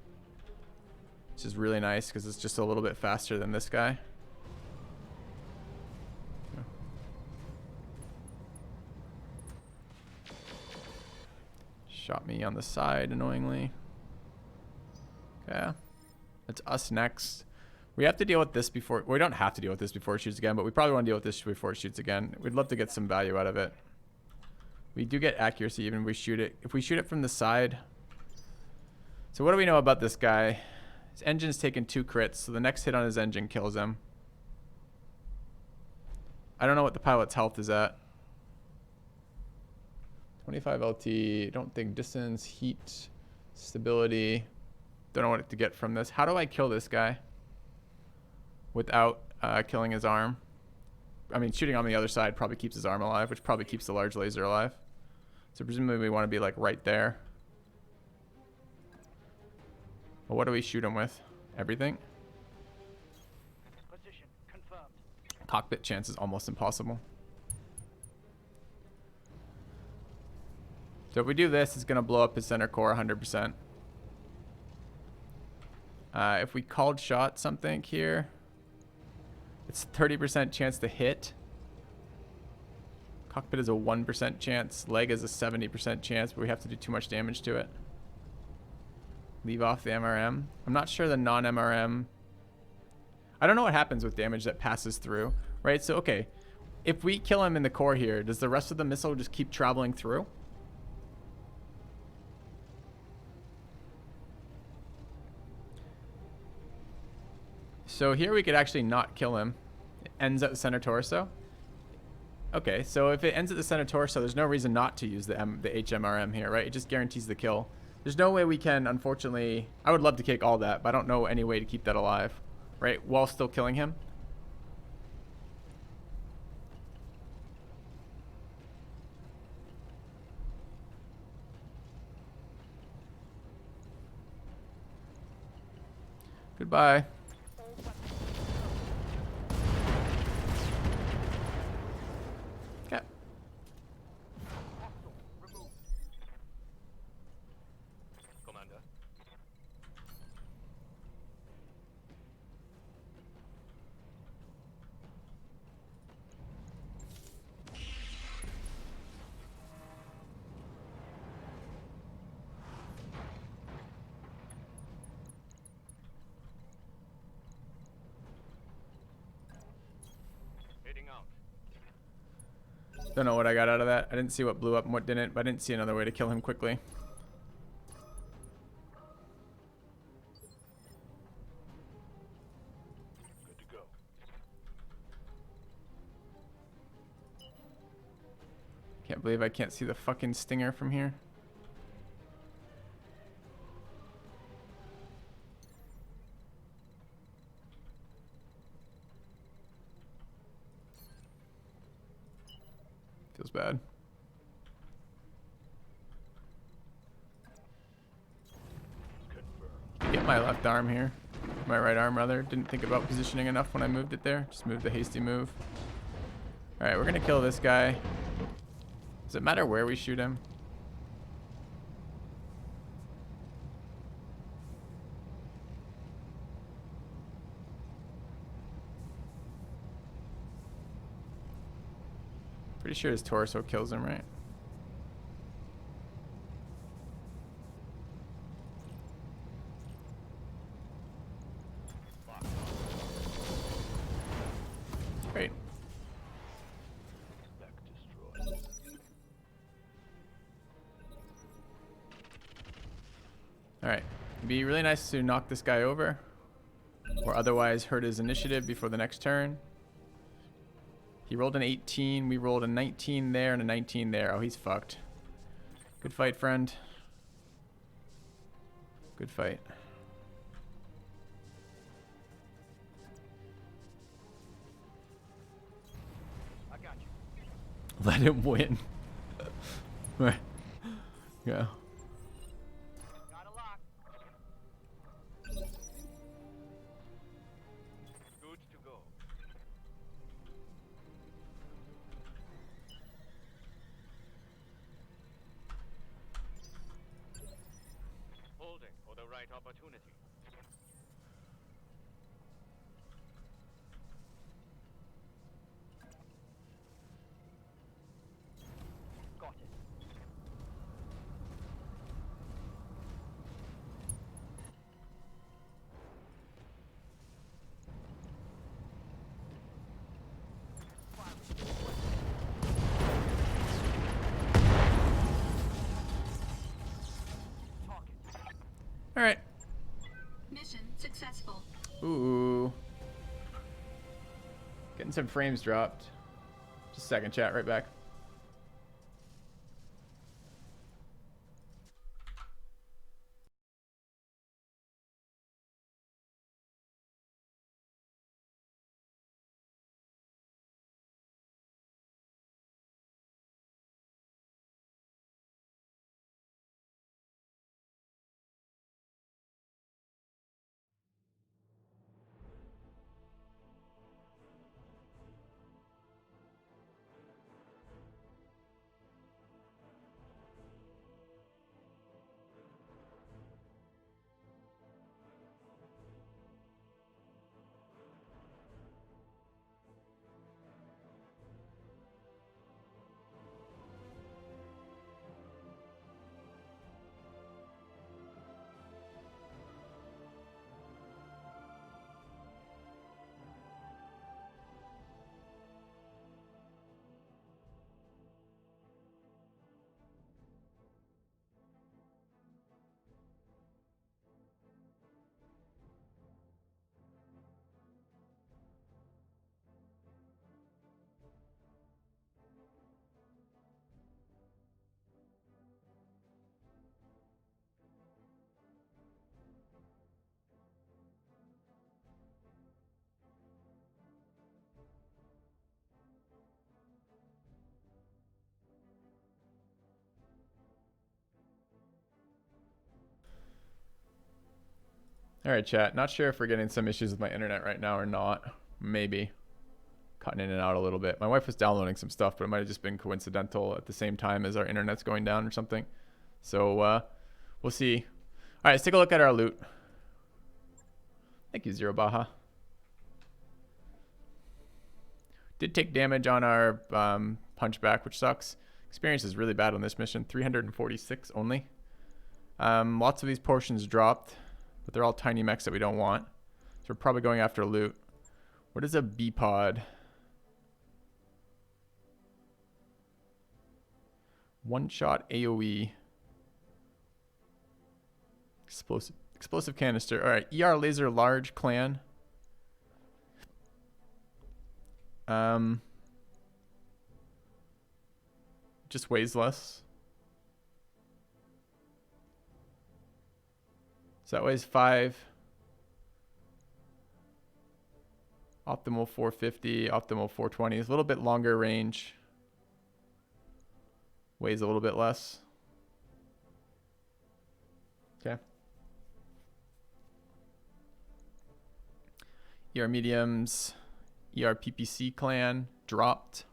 A: which is really nice because it's just a little bit faster than this guy. Shot me on the side, annoyingly. Okay. It's us next. We have to deal with this before... Well, we don't have to deal with this before it shoots again, but we probably want to deal with this before it shoots again. We'd love to get some value out of it. We do get accuracy even if we shoot it. If we shoot it from the side... So what do we know about this guy? His engine's taken 2 crits, so the next hit on his engine kills him. I don't know what the pilot's health is at. 25 LT, don't think distance, heat, stability. Don't know what to get from this. How do I kill this guy without killing his arm? I mean, shooting on the other side probably keeps his arm alive, which probably keeps the large laser alive. So presumably we want to be like right there. Well, what do we shoot him with? Everything?
C: Position confirmed.
A: Cockpit chance is almost impossible. So if we do this, it's going to blow up his center core 100%. If we called shot something here, it's 30% chance to hit. Cockpit is a 1% chance. Leg is a 70% chance, but we have to do too much damage to it. Leave off the MRM. I'm not sure the non-MRM... I don't know what happens with damage that passes through, right? So, okay, if we kill him in the core here, does the rest of the missile just keep traveling through? So here we could actually not kill him. It ends at the center torso. Okay, so if it ends at the center torso, there's no reason not to use the HMRM here, right? It just guarantees the kill. There's no way we can, unfortunately... I would love to kick all that, but I don't know any way to keep that alive, right? While still killing him. Goodbye. Okay.
B: Commander. Heading out.
A: Don't know what I got out of that. I didn't see what blew up and what didn't, but I didn't see another way to kill him quickly.
B: Good to go.
A: Can't believe I can't see the fucking Stinger from here. Feels bad. Get my left arm here. My right arm, rather. Didn't think about positioning enough when I moved it there. Just moved the hasty move. Alright, we're gonna kill this guy. Does it matter where we shoot him? Pretty sure his torso kills him, right? Great.
B: Back destroyed.
A: Alright. It'd be really nice to knock this guy over. Or otherwise hurt his initiative before the next turn. He rolled an 18. We rolled a 19 there and a 19 there. Oh, he's fucked. Good fight, friend. Good fight.
C: I got you.
A: Let him win. Right. Yeah.
C: Got a lock. Good to go. building for the right opportunity. Got it.
A: All right.
D: Mission successful.
A: Ooh. Getting some frames dropped. Just a second, chat. Right back. All right, chat. Not sure if we're getting some issues with my internet right now or not. Maybe. Cutting in and out a little bit. My wife was downloading some stuff, but it might have just been coincidental at the same time as our internet's going down or something. So we'll see. All right, let's take a look at our loot. Thank you, Zero Baja. Did take damage on our punchback, which sucks. Experience is really bad on this mission. 346 only. Lots of these portions dropped, but they're all tiny mechs that we don't want. So we're probably going after loot. What is a B-pod? One-shot AoE. Explosive canister. All right, ER laser large clan. Just weighs less. So that weighs 5. Optimal 450, optimal 420. It's a little bit longer range. Weighs a little bit less. Okay. ER mediums. ER PPC clan dropped.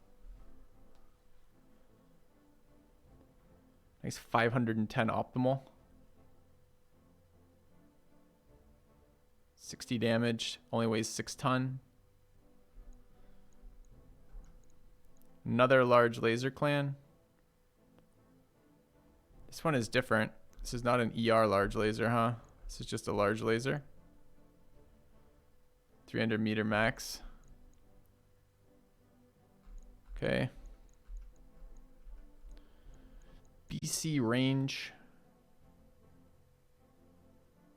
A: Nice 510 optimal. 60 damage. Only weighs 6 ton. Another large laser clan. This one is different. This is not an ER large laser, huh? This is just a large laser. 300 meter max. Okay. BC range.